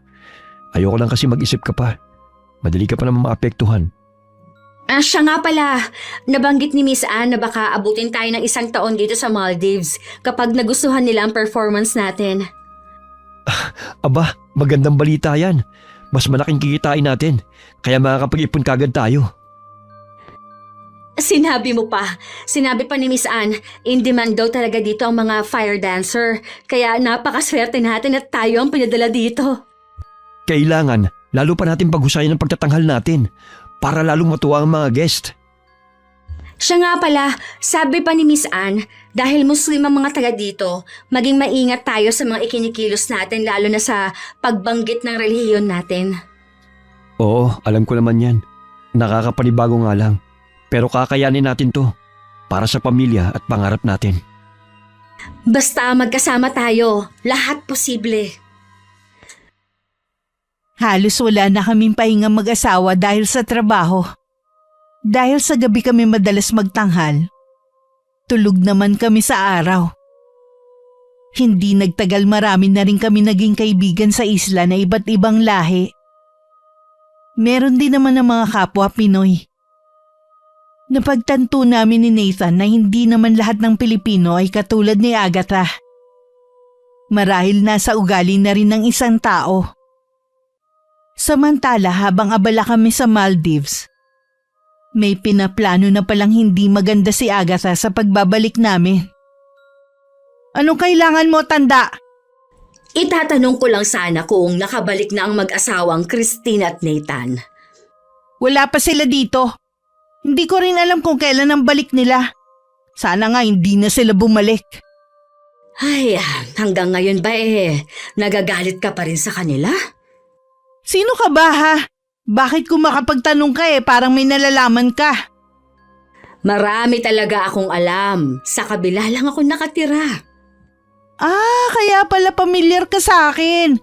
Ayoko lang kasi mag-isip ka pa. Madali ka pa naman maapektuhan. Siya nga pala, nabanggit ni Miss Anne na baka abutin tayo ng 1 taon dito sa Maldives kapag nagustuhan nila ang performance natin. Aba, magandang balita yan. Mas malaking kikitain natin, kaya makakapag-ipon kagad tayo. Sinabi pa ni Miss Anne, in demand daw talaga dito ang mga fire dancer, kaya napakaswerte natin at tayo ang pinadala dito. Kailangan, lalo pa natin paghusayan ang pagtatanghal natin para lalong matuwa ang mga guest. Siya nga pala, sabi pa ni Miss Anne, dahil Muslim ang mga taga dito, maging maingat tayo sa mga ikinikilos natin lalo na sa pagbanggit ng relihiyon natin. Oo, alam ko naman yan. Nakakapanibago nga lang. Pero kakayanin natin to para sa pamilya at pangarap natin. Basta magkasama tayo, lahat posible. Halos wala na kaming pahinga mag-asawa dahil sa trabaho. Dahil sa gabi kami madalas magtanghal, tulog naman kami sa araw. Hindi nagtagal marami na rin kami naging kaibigan sa isla na iba't ibang lahi. Meron din naman ng mga kapwa Pinoy. Napagtanto namin ni Nathan na hindi naman lahat ng Pilipino ay katulad ni Agatha. Marahil nasa ugali na rin ng isang tao. Samantala habang abala kami sa Maldives, may pinaplano na palang hindi maganda si Agatha sa pagbabalik namin. Anong kailangan mo, tanda? Itatanong ko lang sana kung nakabalik na ang mag-asawang Christine at Nathan. Wala pa sila dito. Hindi ko rin alam kung kailan ang balik nila. Sana nga hindi na sila bumalik. Ay, hanggang ngayon ba nagagalit ka pa rin sa kanila? Sino ka ba ha? Bakit kung makapagtanong ka parang may nalalaman ka? Marami talaga akong alam. Sa kabila lang ako nakatira. Kaya pala pamilyar ka sa akin.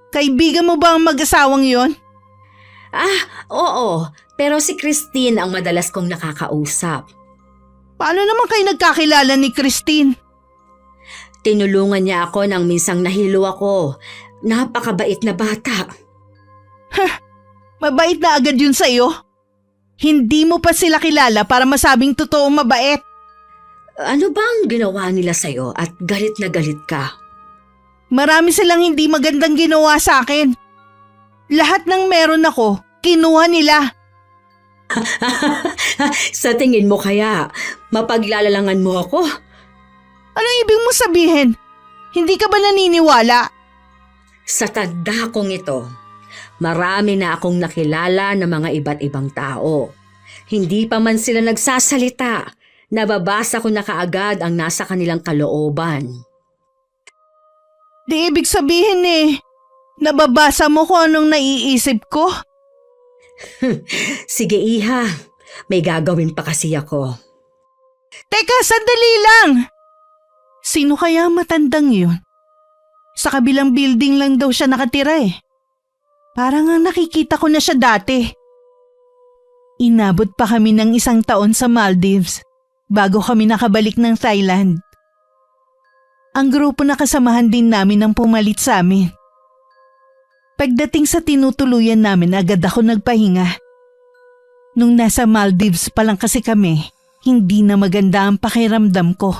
Kaibigan mo ba ang mag-asawang yon? Oo. Pero si Christine ang madalas kong nakakausap. Paano naman kayo nagkakilala ni Christine? Tinulungan niya ako nang minsang nahilo ako. Napakabait na bata. Mabait na agad yun sa'yo. Hindi mo pa sila kilala para masabing totoo mabait. Ano bang ginawa nila sa'yo at galit na galit ka? Marami silang hindi magandang ginawa sa akin. Lahat ng meron ako, kinuha nila. Sa tingin mo kaya, mapaglalalangan mo ako? Ano ibig mo sabihin? Hindi ka ba naniniwala? Sa tanda kong ito, marami na akong nakilala ng mga iba't ibang tao. Hindi pa man sila nagsasalita, nababasa ko na kaagad ang nasa kanilang kalooban. Di ibig sabihin nababasa mo kung anong naiisip ko? Sige iha, may gagawin pa kasi ako. Teka, sandali lang! Sino kaya matandang yun? Sa kabilang building lang daw siya nakatira Parang ang nakikita ko na siya dati. Inabot pa kami ng 1 taon sa Maldives bago kami nakabalik ng Thailand. Ang grupo na kasamahan din namin ang pumalit sa amin. Pagdating sa tinutuluyan namin, agad ako nagpahinga. Nung nasa Maldives pa lang kasi kami, hindi na maganda ang pakiramdam ko.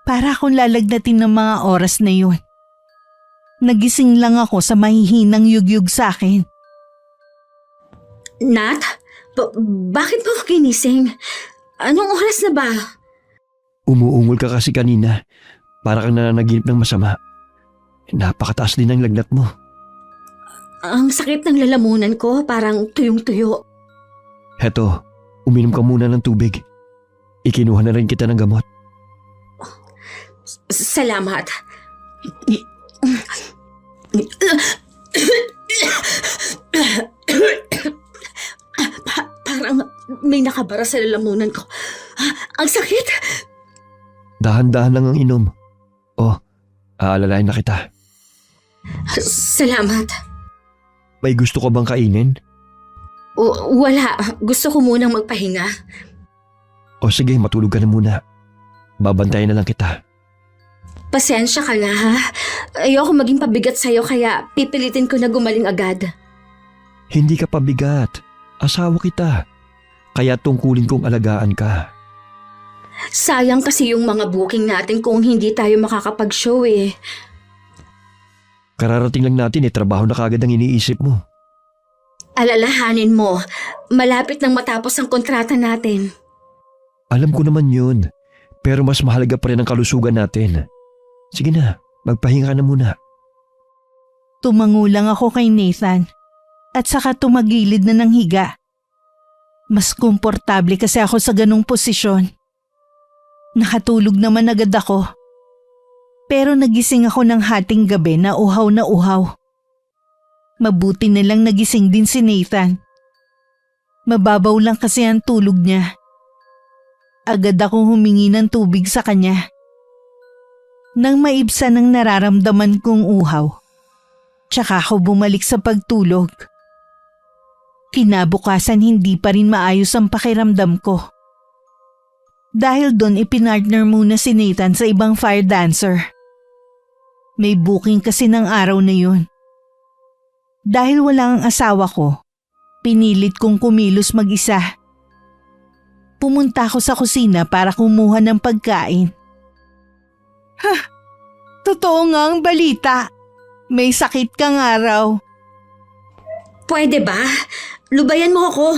Para akong lalagnatin ng mga oras na yun. Nagising lang ako sa mahihinang yugyug sa akin. Nat, bakit mo ako ginising? Anong oras na ba? Umuungol ka kasi kanina. Para kang nananaginip ng masama. Napakataas din ang lagnat mo. Ang sakit ng lalamunan ko, parang tuyong-tuyo. Heto, uminom ka muna ng tubig. Ikinuha na rin kita ng gamot. Salamat. Parang may nakabara sa lalamunan ko. Ang sakit! Dahan-dahan lang ang inom. Aalalayan na kita. Salamat. May gusto ka bang kainin? Wala. Gusto ko munang magpahinga. Sige, matulog ka na muna. Babantayan na lang kita. Pasensya ka na ha. Ayoko maging pabigat sa'yo kaya pipilitin ko na gumaling agad. Hindi ka pabigat. Asawa kita. Kaya tungkulin kong alagaan ka. Sayang kasi yung mga booking natin kung hindi tayo makakapag-show Kararating lang natin trabaho na kagad ang iniisip mo. Alalahanin mo, malapit nang matapos ang kontrata natin. Alam ko naman yun. Pero mas mahalaga pa rin ang kalusugan natin. Sige na, magpahinga ka na muna. Tumango lang ako kay Nathan at saka tumagilid na ng higa. Mas komportable kasi ako sa ganong posisyon. Nakatulog naman agad ako. Pero nagising ako ng hating gabi na uhaw. Mabuti na lang nagising din si Nathan. Mababaw lang kasi ang tulog niya. Agad akong humingi ng tubig sa kanya. Nang maibsan ang nararamdaman kong uhaw, tsaka ako bumalik sa pagtulog. Kinabukasan hindi pa rin maayos ang pakiramdam ko. Dahil doon ipinartner muna si Nathan sa ibang fire dancer. May booking kasi ng araw na yun. Dahil wala ang asawa ko, pinilit kong kumilos mag-isa. Pumunta ako sa kusina para kumuha ng pagkain. Totoo nga ang balita. May sakit kang araw. Pwede ba? Lubayan mo ako.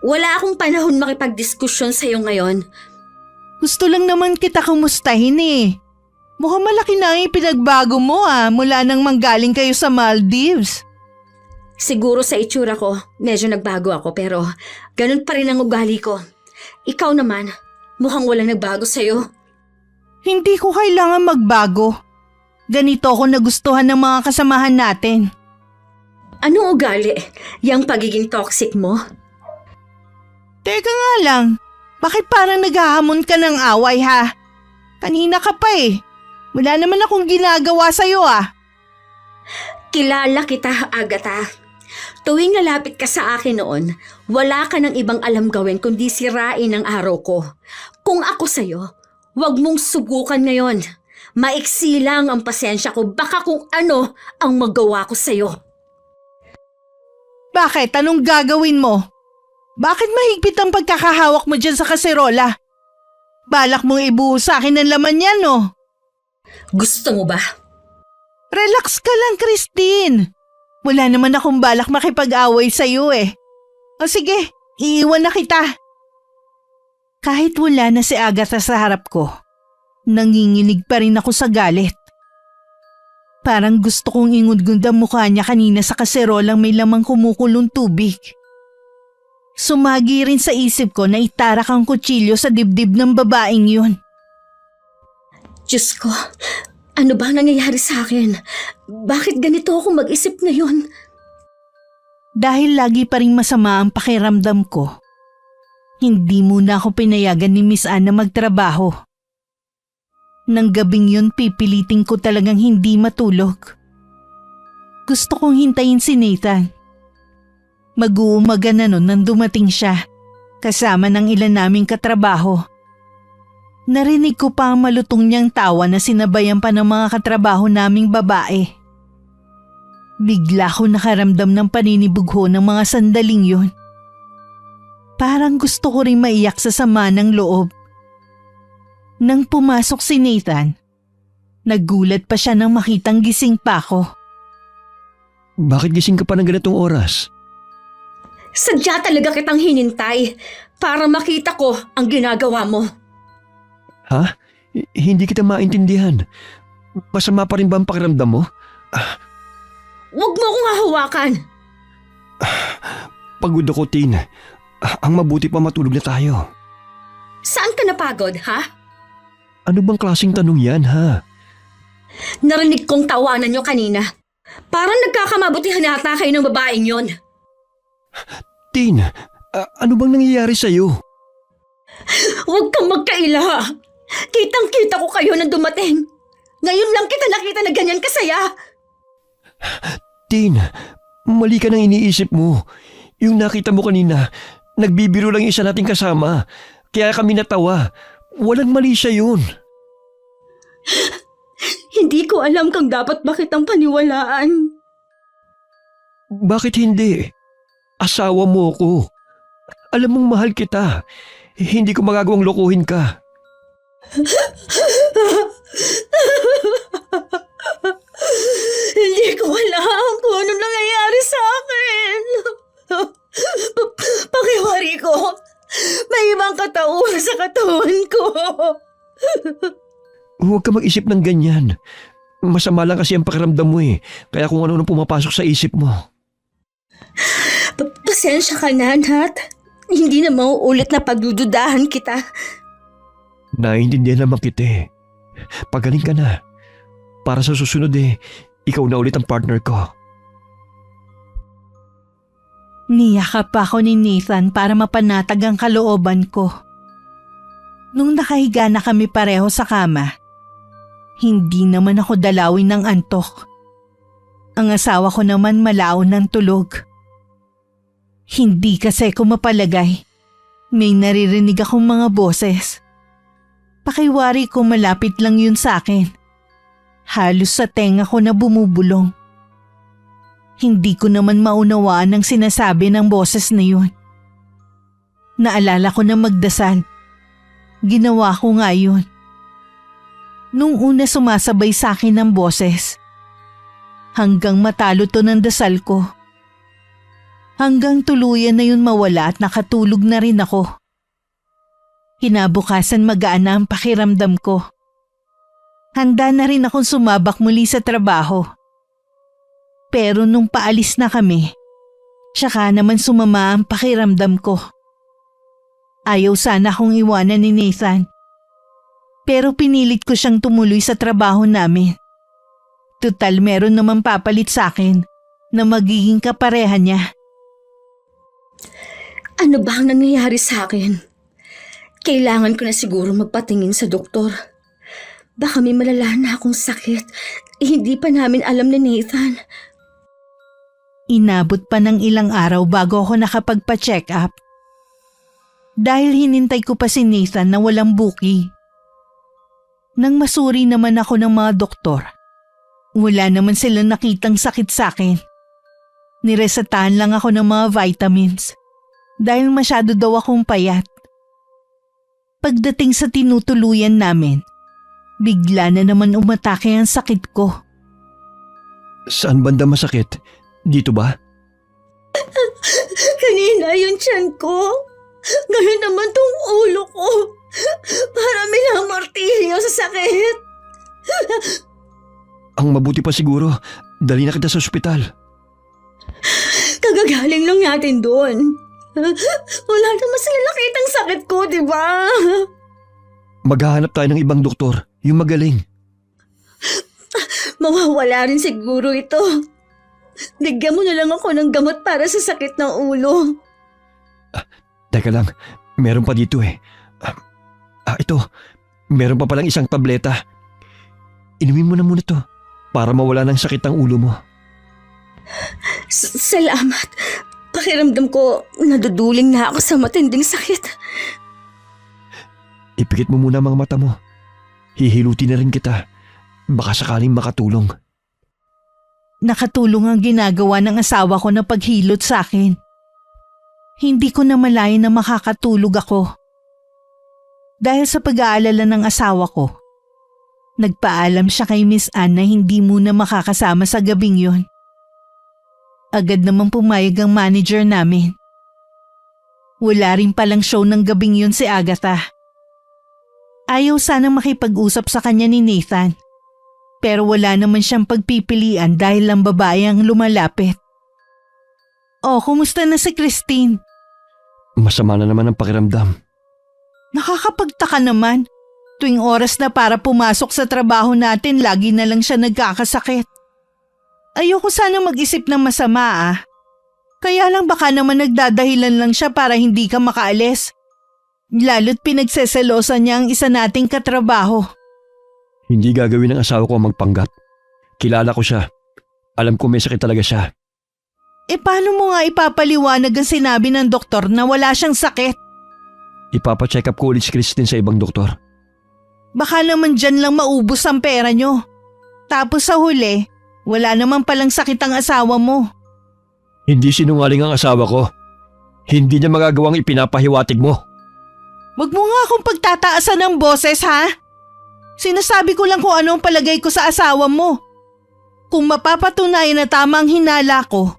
Wala akong panahon makipagdiskusyon sa'yo ngayon. Gusto lang naman kita kumustahin eh. Mukhang malaki na ang pinagbago mo mula nang manggaling kayo sa Maldives. Siguro sa itsura ko, medyo nagbago ako pero ganun pa rin ang ugali ko. Ikaw naman, mukhang walang nagbago sa'yo. Hindi ko kailangan magbago. Ganito ako nagustuhan ng mga kasamahan natin. Anong ugali? Yang pagiging toxic mo? Teka nga lang, bakit parang naghahamon ka ng away ha? Kanina ka pa eh. Wala naman akong ginagawa sa'yo Kilala kita, Agatha. Tuwing nalapit ka sa akin noon, wala ka ng ibang alam gawin kundi sirain ang araw ko. Kung ako sa'yo, wag mong subukan ngayon. Maiksi lang ang pasensya ko, baka kung ano ang magawa ko sa'yo. Bakit? Anong gagawin mo? Bakit mahigpit ang pagkakahawak mo dyan sa kaserola? Balak mong ibuhos sa akin ang laman yan, no? Gusto mo ba? Relax ka lang, Christine. Wala naman akong balak makipag-away sa'yo eh. O sige, iiwan na kita. Kahit wala na si Agatha sa harap ko, nanginginig pa rin ako sa galit. Parang gusto kong ingudgund ang mukha niya kanina sa kaserolang may lamang kumukulong tubig. Sumagi rin sa isip ko na itarak ang kutsilyo sa dibdib ng babaeng yun. Diyos ko, ano ba nangyayari sa akin? Bakit ganito ako mag-isip ngayon? Dahil lagi pa rin masama ang pakiramdam ko, hindi muna ako pinayagan ni Miss Ann na magtrabaho. Nang gabing yun, pipilitin ko talagang hindi matulog. Gusto kong hintayin si Nathan. Mag-uumaga na nun nang dumating siya, kasama ng ilan naming katrabaho. Narinig ko pa ang malutong niyang tawa na sinabayan pa ng mga katrabaho naming babae. Bigla ko nakaramdam ng paninibugho ng mga sandaling yun. Parang gusto ko rin maiyak sa sama ng loob. Nang pumasok si Nathan, nagulat pa siya nang makitang gising pa ako. Bakit gising ka pa ng ganitong oras? Sadya talaga kitang hinintay para makita ko ang ginagawa mo. Ha? Hindi kita maintindihan. Masama pa rin ba ang pakiramdam mo? Huwag mo akong hahawakan. Pagod ako, Tin. Ang mabuti pa matulog na tayo. Saan ka napagod, ha? Ano bang klaseng tanong yan, ha? Narinig kong tawanan niyo kanina. Parang nagkakamabutihan ata kayo ng babaeng yon. Tin, ano bang nangyayari sa'yo? Huwag kang magkaila. Kitang-kita ko kayo nang dumating. Ngayon lang kita nakita na ganyan kasaya. Tin, mali ka nang iniisip mo. Yung nakita mo kanina, nagbibiro lang yung isa nating kasama. Kaya kami natawa. Walang mali siya yun. Hindi ko alam kung dapat ba kitang paniwalaan. Bakit hindi? Asawa mo ko. Alam mong mahal kita. Hindi ko magagawang lokohin ka. Hindi ko alam kung anong nangyayari sa akin. Pakiwari ko. May ibang katauhan sa katawan ko. Huwag ka mag-isip ng ganyan. Masama lang kasi ang pakiramdam mo eh. Kaya kung ano nang pumapasok sa isip mo. Pasensya ka na, Nat. Hindi na mauulit na pagdududahan kita. Naiintindihan naman kita eh. Pagaling ka na. Para sa susunod ikaw na ulit ang partner ko. Niyakap pa ako ni Nathan para mapanatag ang kalooban ko. Nung nakahiga na kami pareho sa kama, hindi naman ako dalawin ng antok. Ang asawa ko naman malaon ng tulog. Hindi kasi ko mapalagay. May naririnig akong mga boses. Pakiwari ko malapit lang yun sa akin. Halos sa tenga ko na bumubulong. Hindi ko naman maunawaan ang sinasabi ng boses na yun. Naalala ko na magdasal. Ginawa ko nga yun. Nung una sumasabay sa akin ang boses. Hanggang matalo to ng dasal ko. Hanggang tuluyan na yun mawala at nakatulog na rin ako. Kinabukasan magaan na ang pakiramdam ko. Handa na rin akong sumabak muli sa trabaho. Pero nung paalis na kami, tsaka naman sumama ang pakiramdam ko. Ayaw sana akong iwanan ni Nathan. Pero pinilit ko siyang tumuloy sa trabaho namin. Tutal meron naman papalit sa akin na magiging kapareha niya. Ano ba ang nangyayari sa akin? Kailangan ko na siguro magpatingin sa doktor. Baka may malala na akong sakit. Hindi pa namin alam ni Nathan. Inabot pa ng ilang araw bago ako nakapagpa-check up. Dahil hinintay ko pa si Nathan na walang buki. Nang masuri naman ako ng mga doktor, wala naman silang nakitang sakit sa akin. Niresetahan lang ako ng mga vitamins dahil masyado daw akong payat. Pagdating sa tinutuluyan namin, bigla na naman umatake ang sakit ko. Saan banda masakit? Dito ba? Kanina yung tiyan ko. Ngayon naman tong ulo ko. Para minamartilyo sa sakit. Ang mabuti pa siguro, dali na kita sa ospital. Kagagaling lang natin doon. Wala naman sila nakitang sakit ko, di ba? Maghahanap tayo ng ibang doktor, yung magaling. Mawawala rin siguro ito. Bigyan mo na lang ako ng gamot para sa sakit ng ulo. Teka lang, meron pa dito eh. Ito, meron pa palang isang tableta. Inumin mo na muna to para mawala ng sakit ang ulo mo. Salamat. Pakiramdam ko, naduduling na ako sa matinding sakit. Ipikit mo muna ang mga mata mo. Hihilutin na rin kita. Baka sakaling makatulong. Nakatulong ang ginagawa ng asawa ko na paghilot sa akin. Hindi ko na malayan na makakatulog ako. Dahil sa pag-aalala ng asawa ko, nagpaalam siya kay Miss Ann na hindi muna makakasama sa gabing yon. Agad namang pumayag ang manager namin. Wala rin palang show ng gabing yun si Agatha. Ayaw sanang makipag-usap sa kanya ni Nathan. Pero wala naman siyang pagpipilian dahil ang babae ang lumalapit. Oh, kumusta na si Christine? Masama na naman ang pakiramdam. Nakakapagtaka naman. Tuwing oras na para pumasok sa trabaho natin, lagi na lang siya nagkakasakit. Ayoko sana mag-isip ng masama Kaya lang baka naman nagdadahilan lang siya para hindi ka makaalis. Lalo't pinagseselosan niya ang isa nating katrabaho. Hindi gagawin ng asawa ko ang magpanggap. Kilala ko siya. Alam ko may sakit talaga siya. Paano mo nga ipapaliwanag ang sinabi ng doktor na wala siyang sakit? Ipapacheck up ko ulit si Christine sa ibang doktor. Baka naman dyan lang maubos ang pera nyo. Tapos sa huli, wala naman palang sakit ang asawa mo. Hindi sinungaling ang asawa ko. Hindi niya magagawang ipinapahiwatig mo. Wag mo nga akong pagtataasan ng boses, ha? Sinasabi ko lang kung ano ang palagay ko sa asawa mo. Kung mapapatunayan na tama ang hinala ko,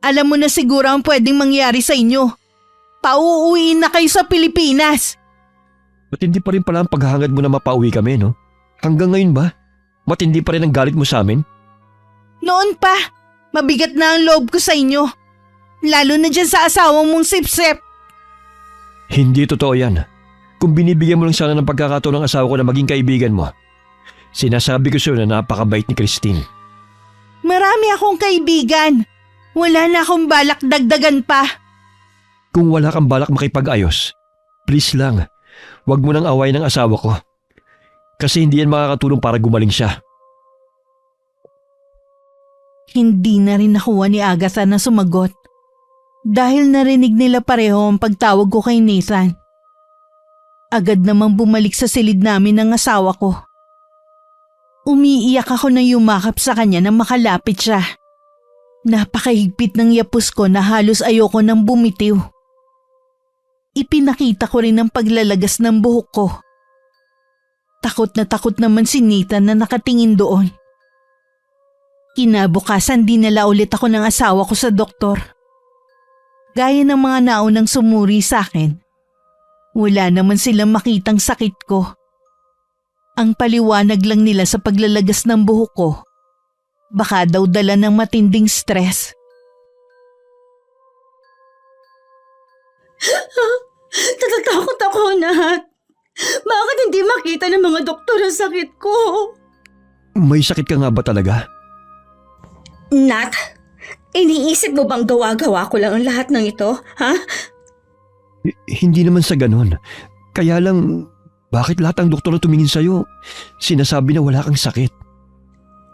alam mo na siguro ang pwedeng mangyari sa inyo. Pauuwiin na kayo sa Pilipinas. Matindi pa rin pala ang paghahangad mo na mapauwi kami, no? Hanggang ngayon ba? Matindi pa rin ang galit mo sa amin? Noon pa, mabigat na ang loob ko sa inyo. Lalo na dyan sa asawa mong sip-sip. Hindi totoo yan. Kung binibigyan mo lang sana ng pagkakataon ng asawa ko na maging kaibigan mo, sinasabi ko sa'yo na napakabait ni Christine. Marami akong kaibigan. Wala na akong balak dagdagan pa. Kung wala kang balak makipag-ayos, please lang, wag mo nang away ng asawa ko. Kasi hindi yan makakatulong para gumaling siya. Hindi na rin nakuha ni Agatha na sumagot. Dahil narinig nila pareho ang pagtawag ko kay Nathan. Agad namang bumalik sa silid namin ng asawa ko. Umiiyak ako na yumakap sa kanya na makalapit siya. Napakahigpit ng yapos ko na halos ayoko nang bumitiw. Ipinakita ko rin ang paglalagas ng buhok ko. Takot naman si Nathan na nakatingin doon. Kinabukasan dinala ulit ako ng asawa ko sa doktor. Gaya ng mga naunang sumuri sa akin, wala naman silang makitang sakit ko. Ang paliwanag lang nila sa paglalagas ng buhok ko, baka daw dala ng matinding stress. Natatakot ako, Nat. Bakit hindi makita ng mga doktor ang sakit ko? May sakit ka nga ba talaga? Nat, iniisip mo bang gawa-gawa ko lang ang lahat ng ito, ha? Hindi naman sa ganun. Kaya lang, bakit lahat ng doktor na tumingin sa'yo, sinasabi na wala kang sakit?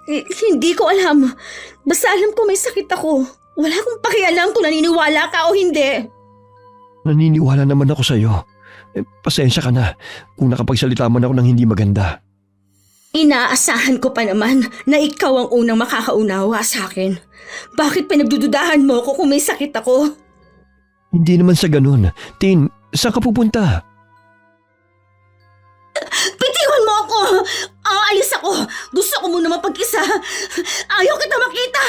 Hindi ko alam. Basta alam ko may sakit ako. Wala akong pakialam kung naniniwala ka o hindi. Naniniwala naman ako sa'yo. Pasensya ka na kung nakapagsalita man ako ng hindi maganda. Inaasahan ko pa naman na ikaw ang unang makakaunawa sa akin. Bakit pinagdududahan mo ko kung may sakit ako? Hindi naman sa ganun. Tin, saan ka pupunta? Bitiwan mo ako! Aalis ako! Gusto ko muna mapag-isa! Ayaw kita makita!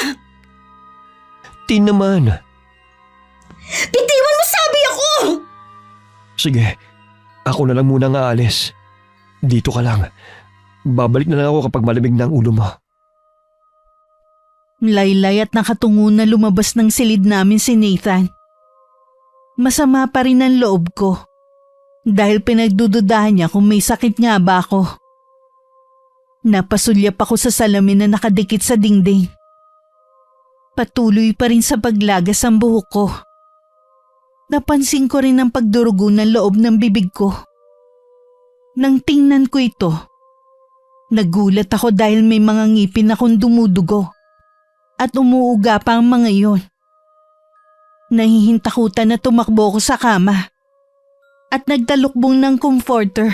Tin naman. Bitiwan mo, sabi ako! Sige, ako na lang muna ang aalis. Dito ka lang. Babalik na lang ako kapag malamig na ang ulo mo. Laylay at nakatungo na lumabas ng silid namin si Nathan. Masama pa rin ang loob ko dahil pinagdududahan niya kung may sakit nga ba ako. Napasulyap ako sa salamin na nakadikit sa dingding. Patuloy pa rin sa paglagas ang buhok ko. Napansin ko rin ang pagdurugo ng loob ng bibig ko. Nang tingnan ko ito, nagulat ako dahil may mga ngipin akong dumudugo at umuuga pa ang mga iyon. Nahihintakutan na tumakbo ko sa kama at nagtalukbong ng comforter.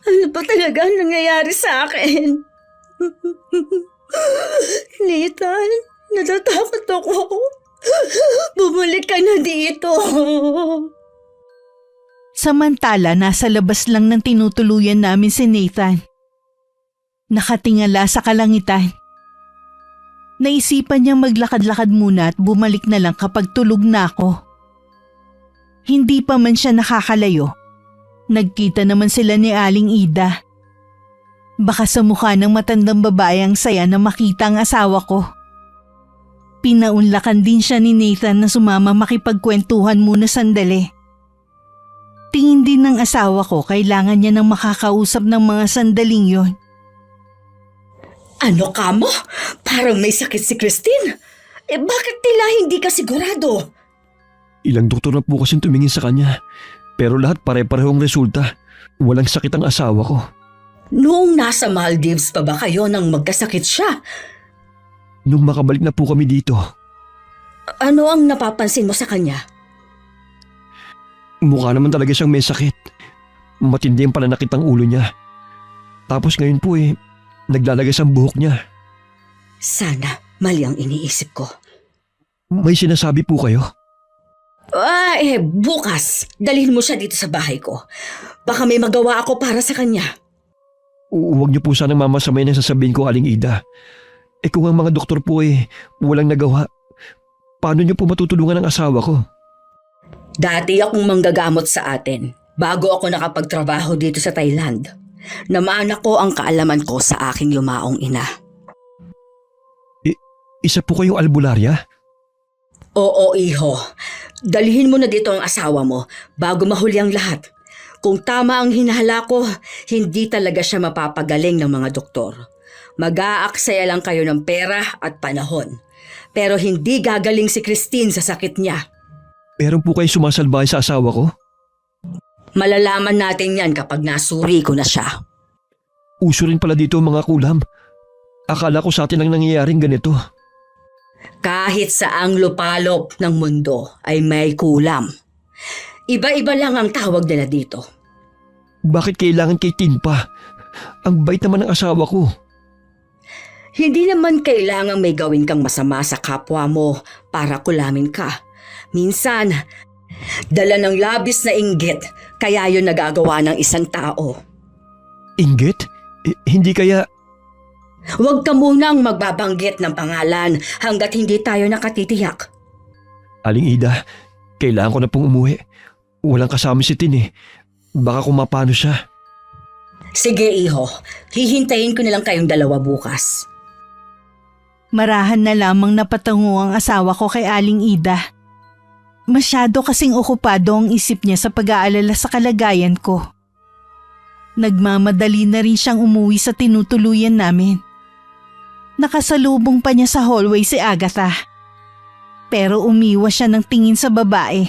Ano ba talaga ang nangyayari sa akin? Nathan, natatakot ako. Bumalik ka na dito. Samantala, nasa labas lang ng tinutuluyan namin si Nathan. Nakatingala sa kalangitan. Naisipan niyang maglakad-lakad muna at bumalik na lang kapag tulog na ako. Hindi pa man siya nakakalayo. Nagkita naman sila ni Aling Ida. Baka sa mukha ng matandang babae ang saya na makita ang asawa ko. Pinaunlakan din siya ni Nathan na sumama makipagkwentuhan muna sandali. Tingin din ng asawa ko kailangan niya ng makakausap ng mga sandaling yon. Ano ka mo? Parang may sakit si Christine. Bakit nila hindi ka sigurado? Ilang doktor na po kasing tumingin sa kanya. Pero lahat pare-parehong resulta. Walang sakit ang asawa ko. Noong nasa Maldives pa ba kayo nang magkasakit siya? Nung makabalik na po kami dito, Ano ang napapansin mo sa kanya? mukha naman talaga siyang may sakit. Matindi ang pananakit ng ulo niya. Tapos ngayon po naglalagas ang buhok niya. Sana mali ang iniisip ko. May sinasabi po kayo? Bukas. Dalhin mo siya dito sa bahay ko. Baka may magawa ako para sa kanya. Huwag niyo po sanang mamasamay na sasabihin ko, Aling Ida. Kung ang mga doktor po walang nagawa, paano niyo po matutulungan ang asawa ko? Dati akong manggagamot sa atin bago ako nakapagtrabaho dito sa Thailand. Namana ko ang kaalaman ko sa aking yumaong ina. Isa po kayong albularya? Oo, iho. Dalhin mo na dito ang asawa mo bago mahuli ang lahat. Kung tama ang hinahala ko, hindi talaga siya mapapagaling ng mga doktor. Mag-aaksaya lang kayo ng pera at panahon. Pero hindi gagaling si Christine sa sakit niya. Meron po kayo sumasalbahe sa asawa ko? Malalaman natin yan kapag nasuri ko na siya. Uso rin pala dito ang mga kulam. Akala ko sa atin lang nangyayaring ganito. Kahit saang lupalop ng mundo ay may kulam. Iba-iba lang ang tawag nila dito. Bakit kailangan kay Tin pa? Ang bait naman ng asawa ko. Hindi naman kailangang may gawin kang masama sa kapwa mo para kulamin ka. Minsan, dala ng labis na inggit kaya yun nagagawa ng isang tao. Inggit? Hindi kaya... Huwag ka munang magbabanggit ng pangalan hanggat hindi tayo nakatitiyak. Aling Ida, kailangan ko na pong umuwi. Walang kasama si Tin eh. Baka kung mapano siya. Sige iho, hihintayin ko nilang kayong dalawa bukas. Marahan na lamang napatango ang asawa ko kay Aling Ida. Masyado kasing okupado ang isip niya sa pag-aalala sa kalagayan ko. Nagmamadali na rin siyang umuwi sa tinutuluyan namin. Nakasalubong pa niya sa hallway si Agatha. Pero umiwas siya ng tingin sa babae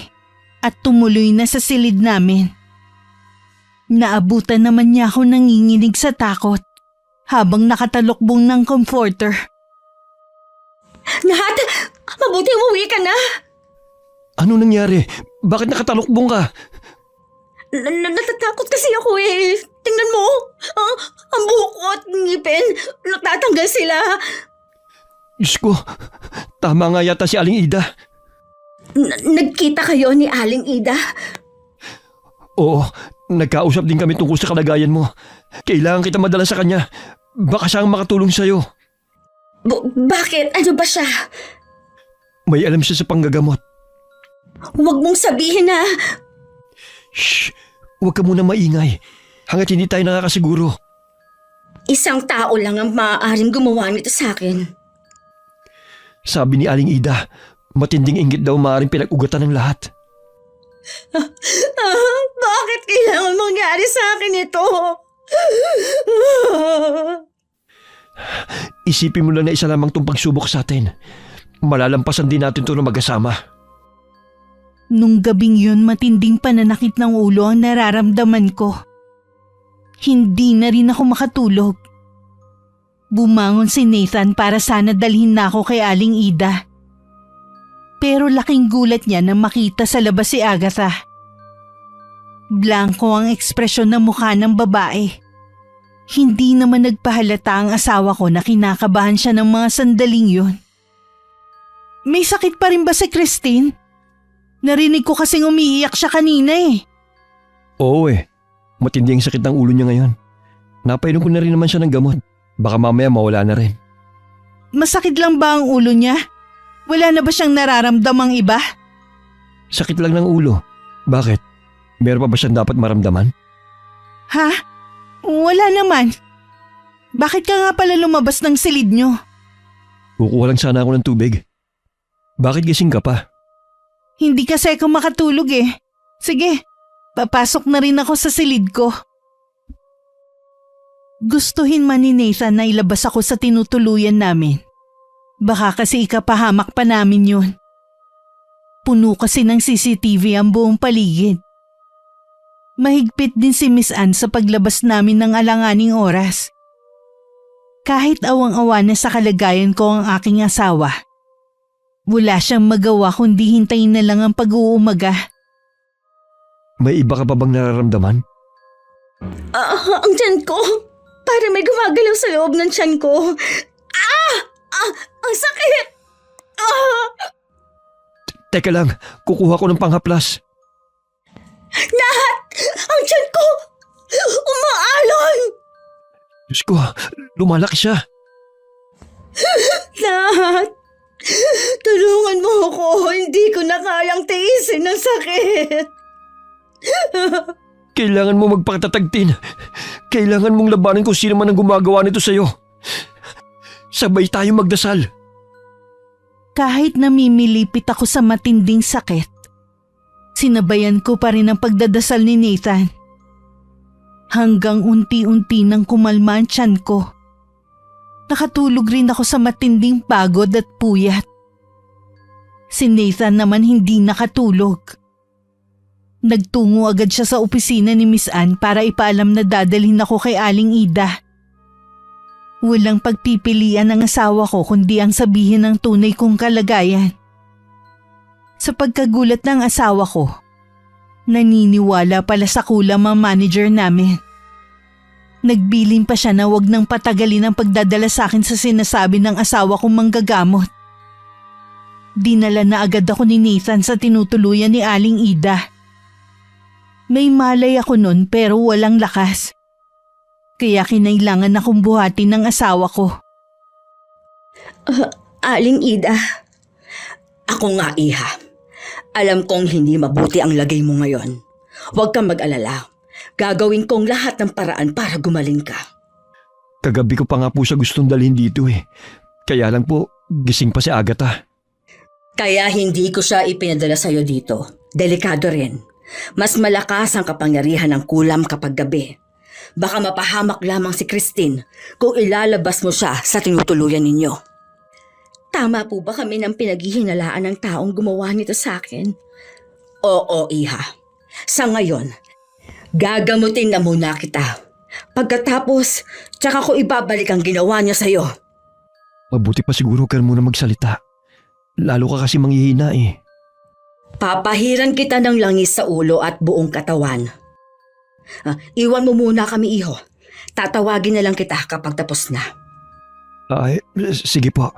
at tumuloy na sa silid namin. Naabutan naman niya ako nanginginig sa takot habang nakatalokbong ng comforter. Nat, mabuti umuwi ka na. Ano nangyari? Bakit nakatalokbong ka? Natatakot kasi ako eh. Tingnan mo, ang buhok ko at ngipin, natatanggal sila. Diyos ko, tama nga yata si Aling Ida. Nagkita kayo ni Aling Ida? Oo, nagkausap din kami tungkol sa kalagayan mo. Kailangan kita madala sa kanya. Baka siyang makatulong sa'yo. Bakit? Ano ba siya? May alam siya sa panggagamot. Huwag mong sabihin na... Shh! Huwag ka muna maingay. Hanggat hindi tayo nakakasiguro. Isang tao lang ang maaaring gumawa nito sa akin. Sabi ni Aling Ida, matinding inggit daw maaaring pinag-ugatan ng lahat. Bakit kailangan mangyari sa akin ito? Isipin mo lang na isa lamang itong pagsubok sa atin. Malalampasan din natin ito na mag-asama. Nung gabing yun, matinding pananakit ng ulo ang nararamdaman ko. Hindi na rin ako makatulog. Bumangon si Nathan para sana dalhin na ako kay Aling Ida. Pero laking gulat niya nang makita sa labas si Agatha. Blanko ang ekspresyon ng mukha ng babae. Hindi naman nagpahalata ang asawa ko na kinakabahan siya ng mga sandaling yun. May sakit pa rin ba si Christine? Narinig ko kasing umiiyak siya kanina eh. Oo eh. Matindi ang sakit ng ulo niya ngayon. Napainom ko na rin naman siya ng gamot. Baka mamaya mawala na rin. Masakit lang ba ang ulo niya? Wala na ba siyang nararamdamang iba? Sakit lang ng ulo. Bakit? Meron pa ba siyang dapat maramdaman? Ha? Wala naman. Bakit ka nga pala lumabas ng silid niyo? Kukuha lang sana ako ng tubig. Bakit gising ka pa? Hindi kasi ako makatulog eh. Sige, papasok na rin ako sa silid ko. Gustuhin man ni Nathan na ilabas ako sa tinutuluyan namin. Baka kasi ikapahamak pa namin yun. Puno kasi ng CCTV ang buong paligid. Mahigpit din si Miss Ann sa paglabas namin ng alanganing oras. Kahit awang-awa na sa kalagayan ko ang aking asawa, wala siyang magawa kundi hintayin na lang ang pag-uumaga. May iba ka pa bang nararamdaman? Ang tiyan ko. Para may gumagalaw sa loob ng tiyan ko. Ang sakit! Teka lang, kukuha ko ng panghaplas. Nat! Ang tiyan ko! Umaalon! Diyos ko, lumalaki siya. Nat! Tulungan mo ako. Hindi ko na kayang tiisin ng sakit. Kailangan mo magpakatatagtin. Kailangan mong labanan kung sino man ang gumagawa nito sa'yo. Sabay tayo magdasal. Kahit namimilipit ako sa matinding sakit, sinabayan ko pa rin ang pagdadasal ni Nathan. Hanggang unti-unti nang kumalma ang tiyan ko. Nakatulog rin ako sa matinding pagod at puyat. Si Nathan naman hindi nakatulog. Nagtungo agad siya sa opisina ni Miss Ann para ipaalam na dadalhin ako kay Aling Ida. Walang pagpipilian ng asawa ko kundi ang sabihin ng tunay kong kalagayan. Sa pagkagulat ng asawa ko, naniniwala pala sa kulam ang manager namin. Nagbilin pa siya na wag nang patagalin ang pagdadala sa akin sa sinasabi ng asawa kong manggagamot. Dinala na agad ako ni Nathan sa tinutuluyan ni Aling Ida. May malay ako nun pero walang lakas. Kaya kinailangan akong buhatin ng asawa ko. Aling Ida, ako nga Iha. Alam kong hindi mabuti ang lagay mo ngayon. Huwag kang mag-alala. Gagawin kong lahat ng paraan para gumaling ka. Kagabi ko pa nga po siya gustong dalhin dito eh. Kaya lang po, gising pa si Agatha. Kaya hindi ko siya ipinadala sa'yo dito. Delikado rin. Mas malakas ang kapangyarihan ng kulam kapag gabi. Baka mapahamak lamang si Christine kung ilalabas mo siya sa tinutuluyan ninyo. Tama po ba kami ng pinaghihinalaan ng taong gumawa nito sa akin? Oo, Iha. Sa ngayon, gagamutin na muna kita. Pagkatapos, tsaka ko ibabalik ang ginawa niya sa'yo. Mabuti pa siguro ka muna magsalita. Lalo ka kasi manghihina eh. Papahiran kita ng langis sa ulo at buong katawan. Iwan mo muna kami, Iho. Tatawagin na lang kita kapag tapos na. Ay, sige po.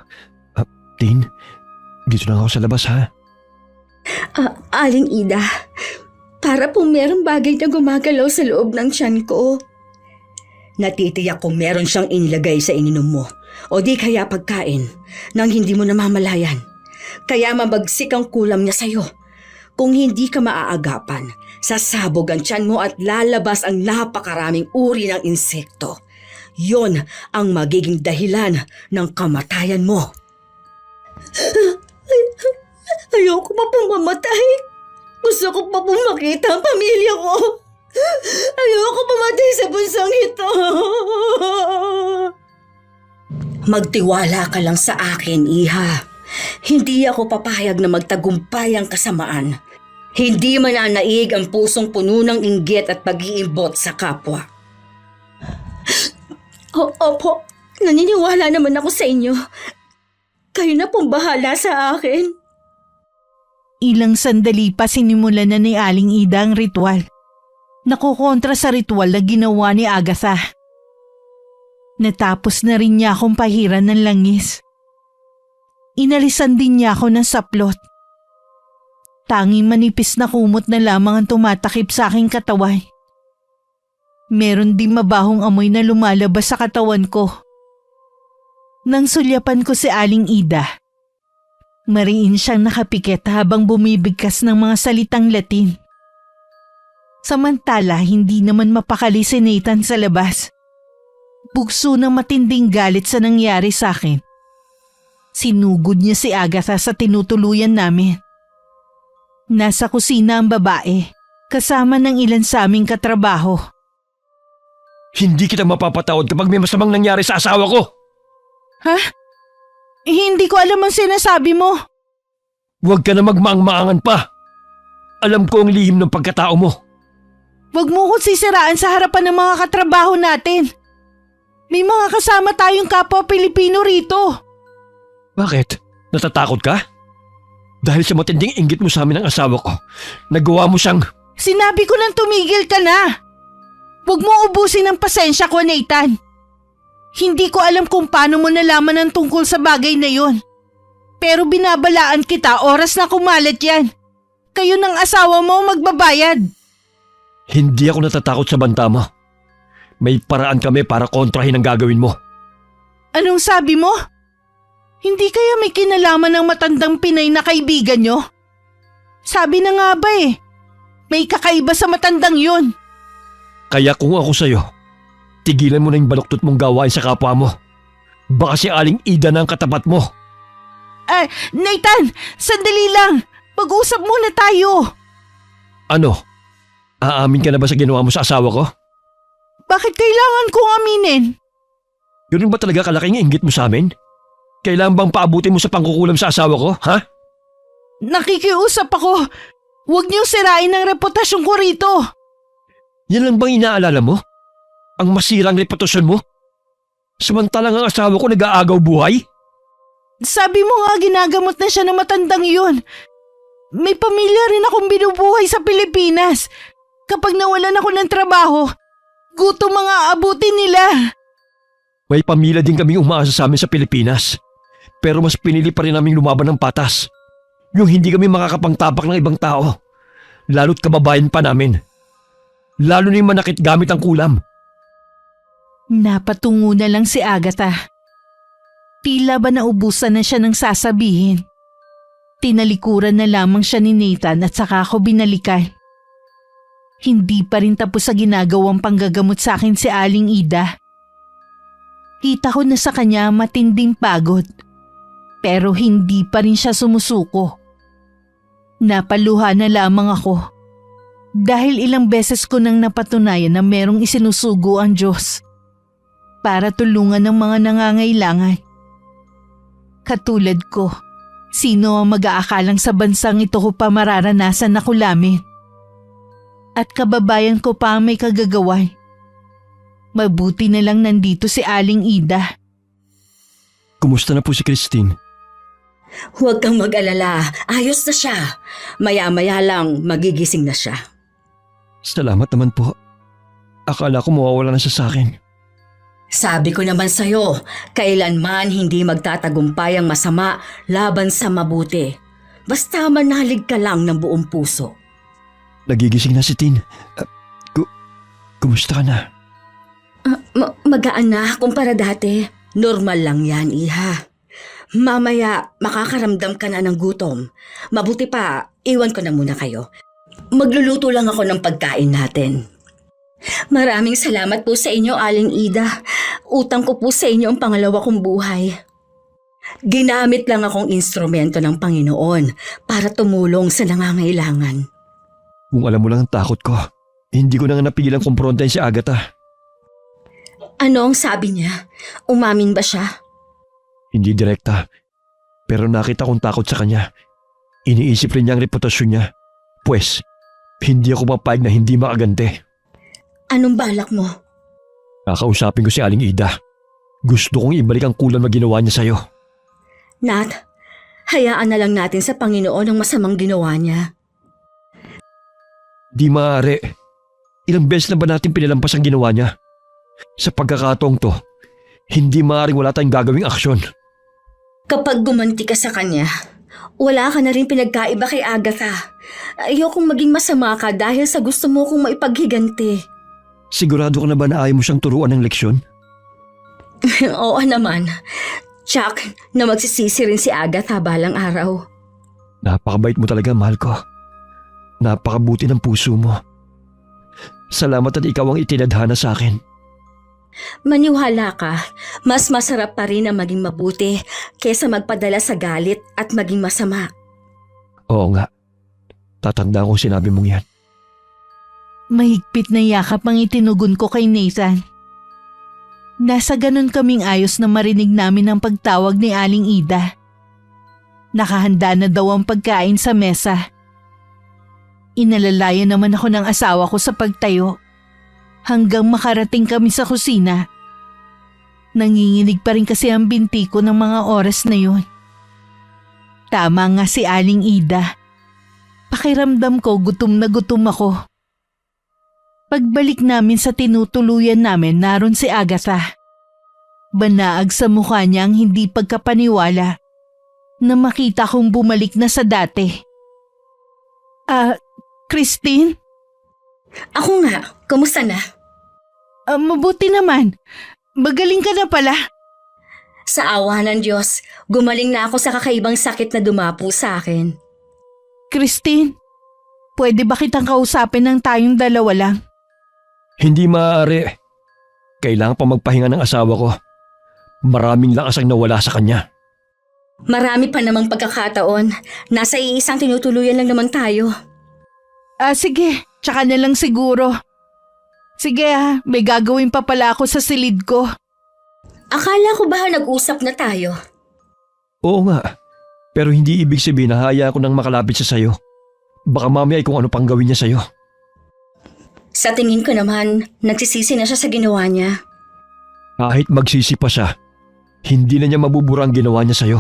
Tin, dito na ako sa labas ha. Aling Ida, para po merong bagay na gumagalaw sa loob ng tiyan ko. Natitiyak kung meron siyang inilagay sa ininom mo o di kaya pagkain nang hindi mo namamalayan. Kaya mabagsik ang kulam niya sa'yo. Kung hindi ka maaagapan, sasabog ang tiyan mo at lalabas ang napakaraming uri ng insekto. Yon ang magiging dahilan ng kamatayan mo. Ayoko pa pong mamatay. Gusto ko pa pong makita ang pamilya ko. Ayoko mamatay sa bunsang ito. Magtiwala ka lang sa akin, Iha. Hindi ako papayag na magtagumpay ang kasamaan. Hindi mananaig ang pusong puno ng inggit at pag-iimbot sa kapwa. Opo, naniniwala naman ako sa inyo. Kayo na pong bahala sa akin. Ilang sandali pa sinimulan na ni Aling Ida ang ritual. Nakukontra sa ritual na ginawa ni Agatha. Natapos na rin niya akong pahiran ng langis. Inalisan din niya ako ng saplot. Tanging manipis na kumot na lamang ang tumatakip sa aking katawan. Meron din mabahong amoy na lumalabas sa katawan ko. Nang sulyapan ko si Aling Ida, mariin siyang nakapikit habang bumibigkas ng mga salitang Latin. Samantala, hindi naman mapakali si Nathan sa labas. Bugso ng matinding galit sa nangyari sa akin. Sinugod niya si Agatha sa tinutuluyan namin. Nasa kusina ang babae, kasama ng ilan sa aming katrabaho. Hindi kita mapapatawad kapag may masamang nangyari sa asawa ko. Ha? Hindi ko alam ang sinasabi mo. Huwag ka na magmaang-maangan pa. Alam ko ang lihim ng pagkatao mo. Huwag mo kong sisiraan sa harapan ng mga katrabaho natin. May mga kasama tayong kapwa Pilipino rito. Bakit? Natatakot ka? Dahil sa matinding inggit mo sa amin ng asawa ko, nagawa mo siyang… Sinabi ko nang tumigil ka na. Huwag mo ubusin ang pasensya ko, Nathan. Hindi ko alam kung paano mo nalaman ang tungkol sa bagay na yon. Pero binabalaan kita oras na kumalat yan. Kayo ng asawa mo magbabayad. Hindi ako natatakot sa banta mo. May paraan kami para kontrahin ang gagawin mo. Anong sabi mo? Hindi kaya may kinalaman ng matandang Pinay na kaibigan nyo? Sabi na nga ba eh, may kakaiba sa matandang yun. Kaya kung ako sa'yo, tigilan mo na yung baluktot mong gawain sa kapwa mo. Baka si Aling Ida na ang katapat mo. Nathan, sandali lang. Mag-usap muna tayo. Ano? Aamin ka na ba sa ginawa mo sa asawa ko? Bakit kailangan kong aminin? Ganun ba talaga kalaking inggit mo sa amin? Kailangan bang paabutin mo sa pangkukulam sa asawa ko, ha? Nakikiusap ako. Huwag niyong sirain ang reputasyon ko rito. Yan lang bang inaalala mo? Ang masirang reputasyon mo? Samantalang ang asawa ko nag-aagaw buhay? Sabi mo nga ginagamot na siya ng matandang yun. May pamilya rin akong binubuhay sa Pilipinas. Kapag nawalan ako ng trabaho, gutom mga abutin nila. May pamilya din kaming umaasa sa amin sa Pilipinas. Pero mas pinili pa rin naming lumaban ng patas. Yung hindi kami makakapangtapak ng ibang tao. Lalo't kababayan pa namin. Lalo na yung manakit gamit ang kulam. Napatungo na lang si Agatha. Tila ba naubusan na siya ng sasabihin? Tinalikuran na lamang siya ni Nathan at saka ako binalikan. Hindi pa rin tapos sa ginagawang panggagamot sa akin si Aling Ida. Kita ko na sa kanya matinding pagod. Pero hindi pa rin siya sumusuko. Napaluha na lamang ako. Dahil ilang beses ko nang napatunayan na merong isinusugo ang Diyos para tulungan ng mga nangangailangan. Katulad ko, sino ang mag-aakalang sa bansang ito ko pa mararanasan na kulamin? At kababayan ko pa ang may kagagawan. Mabuti na lang nandito si Aling Ida. Kumusta na po si Christine? Huwag kang mag-alala, ayos na siya. Maya-maya lang magigising na siya. Salamat naman po. Akala ko mawawala na siya sa akin. Sabi ko naman sa'yo, kailanman hindi magtatagumpay ang masama laban sa mabuti. Basta manalig ka lang ng buong puso. Nagigising na si Tin. Kumusta ka na? Magaan na kumpara dati. Normal lang yan, iha. Mamaya makakaramdam ka na ng gutom. Mabuti pa, iwan ko na muna kayo. Magluluto lang ako ng pagkain natin. Maraming salamat po sa inyo, Aling Ida. Utang ko po sa inyo ang pangalawa kong buhay. Ginamit lang akong instrumento ng Panginoon para tumulong sa nangangailangan. Kung alam mo lang ang takot ko, hindi ko na nga napigilang kumprontahin si Agatha. Ano ang sabi niya? Umamin ba siya? Hindi direkta, pero nakita kong takot sa kanya. Iniisip rin niya ang reputasyon niya. Pwes, hindi ako papayag na hindi makagante. Anong balak mo? Kakausapin ko si Aling Ida. Gusto kong ibalik ang kulang na ginawa niya sa'yo. Nat, hayaan na lang natin sa Panginoon ang masamang ginawa niya. Di maaari. Ilang beses na ba natin pinalampas ang ginawa niya? Sa pagkakataong to, hindi maaaring wala tayong gagawing aksyon. Kapag gumanti ka sa kanya, wala ka na rin pinagkaiba kay Agatha. Ayokong maging masama ka dahil sa gusto mo kong maipaghiganti. Sigurado ka na ba na ayaw mo siyang turuan ng leksyon? Oo naman. Chuck, na magsisisi rin si Agatha balang araw. Napakabait mo talaga, mahal ko. Napakabuti ng puso mo. Salamat at ikaw ang itinadhana sa akin. Maniwala ka, mas masarap pa rin ang maging mabuti kesa magpadala sa galit at maging masama. Oo nga. Tatandaan kong sinabi mong yan. Mahigpit na yakap ang itinugon ko kay Nathan. Nasa ganun kaming ayos na marinig namin ang pagtawag ni Aling Ida. Nakahanda na daw ang pagkain sa mesa. Inalalayan naman ako ng asawa ko sa pagtayo. Hanggang makarating kami sa kusina. Nanginginig pa rin kasi ang binti ko ng mga oras na yun. Tama nga si Aling Ida. Pakiramdam ko gutom na gutom ako. Pagbalik namin sa tinutuluyan namin, naroon si Agatha. Banaag sa mukha niya ang hindi pagkapaniwala na makita kong bumalik na sa dati. Christine? Ako nga, kumusta na? Mabuti naman. Magaling ka na pala. Sa awa ng Diyos, gumaling na ako sa kakaibang sakit na dumapo sa akin. Christine, pwede ba kitang kausapin ng tayong dalawa lang? Hindi maaari. Kailangan pa magpahinga ng asawa ko. Maraming lakas ang nawala sa kanya. Marami pa namang pagkakataon. Nasa iisang tinutuluyan lang naman tayo. Sige. Tsaka na lang siguro. Sige may gagawin pa pala ako sa silid ko. Akala ko ba nag-usap na tayo? Oo nga. Pero hindi ibig sabihin na hayaan ko nang makalapit siya sa'yo. Baka mamaya ay kung ano pang gawin niya sa'yo. Sa tingin ko naman, nagsisisi na siya sa ginawa niya. Kahit magsisi pa siya, hindi na niya mabubura ang ginawa niya sa'yo.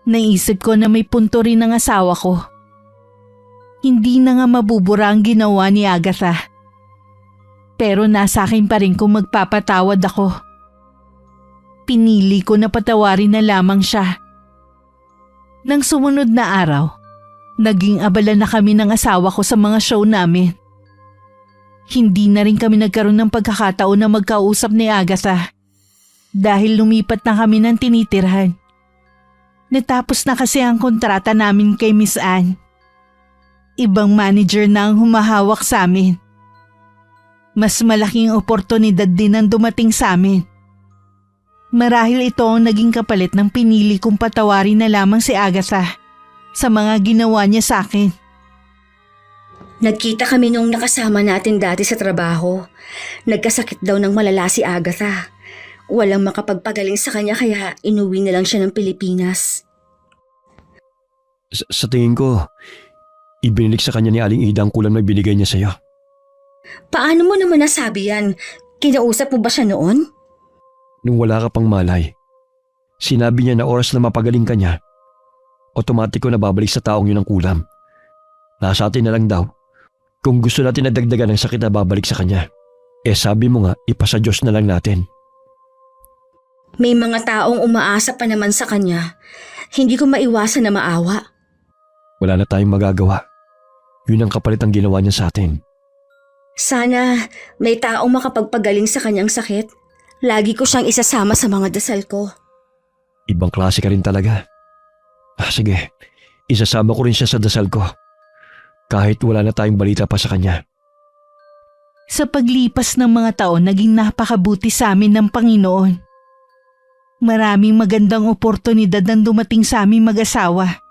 Naisip ko na may punto rin ang asawa ko. Hindi na nga mabubura ang ginawa ni Agatha. Pero nasa akin pa rin kung magpapatawad ako. Pinili ko na patawarin na lamang siya. Nang sumunod na araw, naging abala na kami ng asawa ko sa mga show namin. Hindi na rin kami nagkaroon ng pagkakataon na magkausap ni Agatha dahil lumipat na kami ng tinitirhan. Natapos na kasi ang kontrata namin kay Miss Anne. Ibang manager na ang humahawak sa amin. Mas malaking oportunidad din ang dumating sa amin. Marahil ito ang naging kapalit ng pinili kong patawarin na lamang si Agatha sa mga ginawa niya sa akin. Nagkita kami nung nakasama natin dati sa trabaho. Nagkasakit daw ng malala si Agatha. Walang makapagpagaling sa kanya kaya inuwi na lang siya ng Pilipinas. Sa tingin ko, ibinilik sa kanya ni Aling Ida ang kulang na binigay niya sa'yo. Paano mo naman nasabi yan? Kinausap mo ba siya noon? Nung wala ka pang malay, sinabi niya na oras na mapagaling ka niya, otomatiko na babalik sa taong yun ang kulam. Nasa atin na lang daw. Kung gusto natin na dagdagan ng sakit na babalik sa kanya, sabi mo nga, ipasa Diyos na lang natin. May mga taong umaasa pa naman sa kanya. Hindi ko maiwasan na maawa. Wala na tayong magagawa. Yun ang kapalit ang ginawa niya sa atin. Sana may taong makapagpagaling sa kanyang sakit. Lagi ko siyang isasama sa mga dasal ko. Ibang klase ka rin talaga. Sige, isasama ko rin siya sa dasal ko. Kahit wala na tayong balita pa sa kanya. Sa paglipas ng mga taon, naging napakabuti sa amin ng Panginoon. Maraming magandang oportunidad ang dumating sa aming mag-asawa.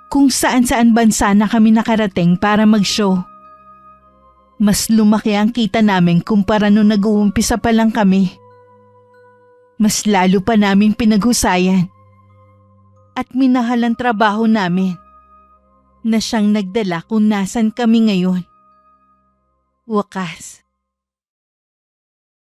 Kung saan-saan bansa na kami nakarating para mag-show. Mas lumaki ang kita namin kumpara nung nag-uumpisa pa lang kami. Mas lalo pa namin pinaghusayan. At minahal ang trabaho namin. Na siyang nagdala kung nasan kami ngayon. Wakas,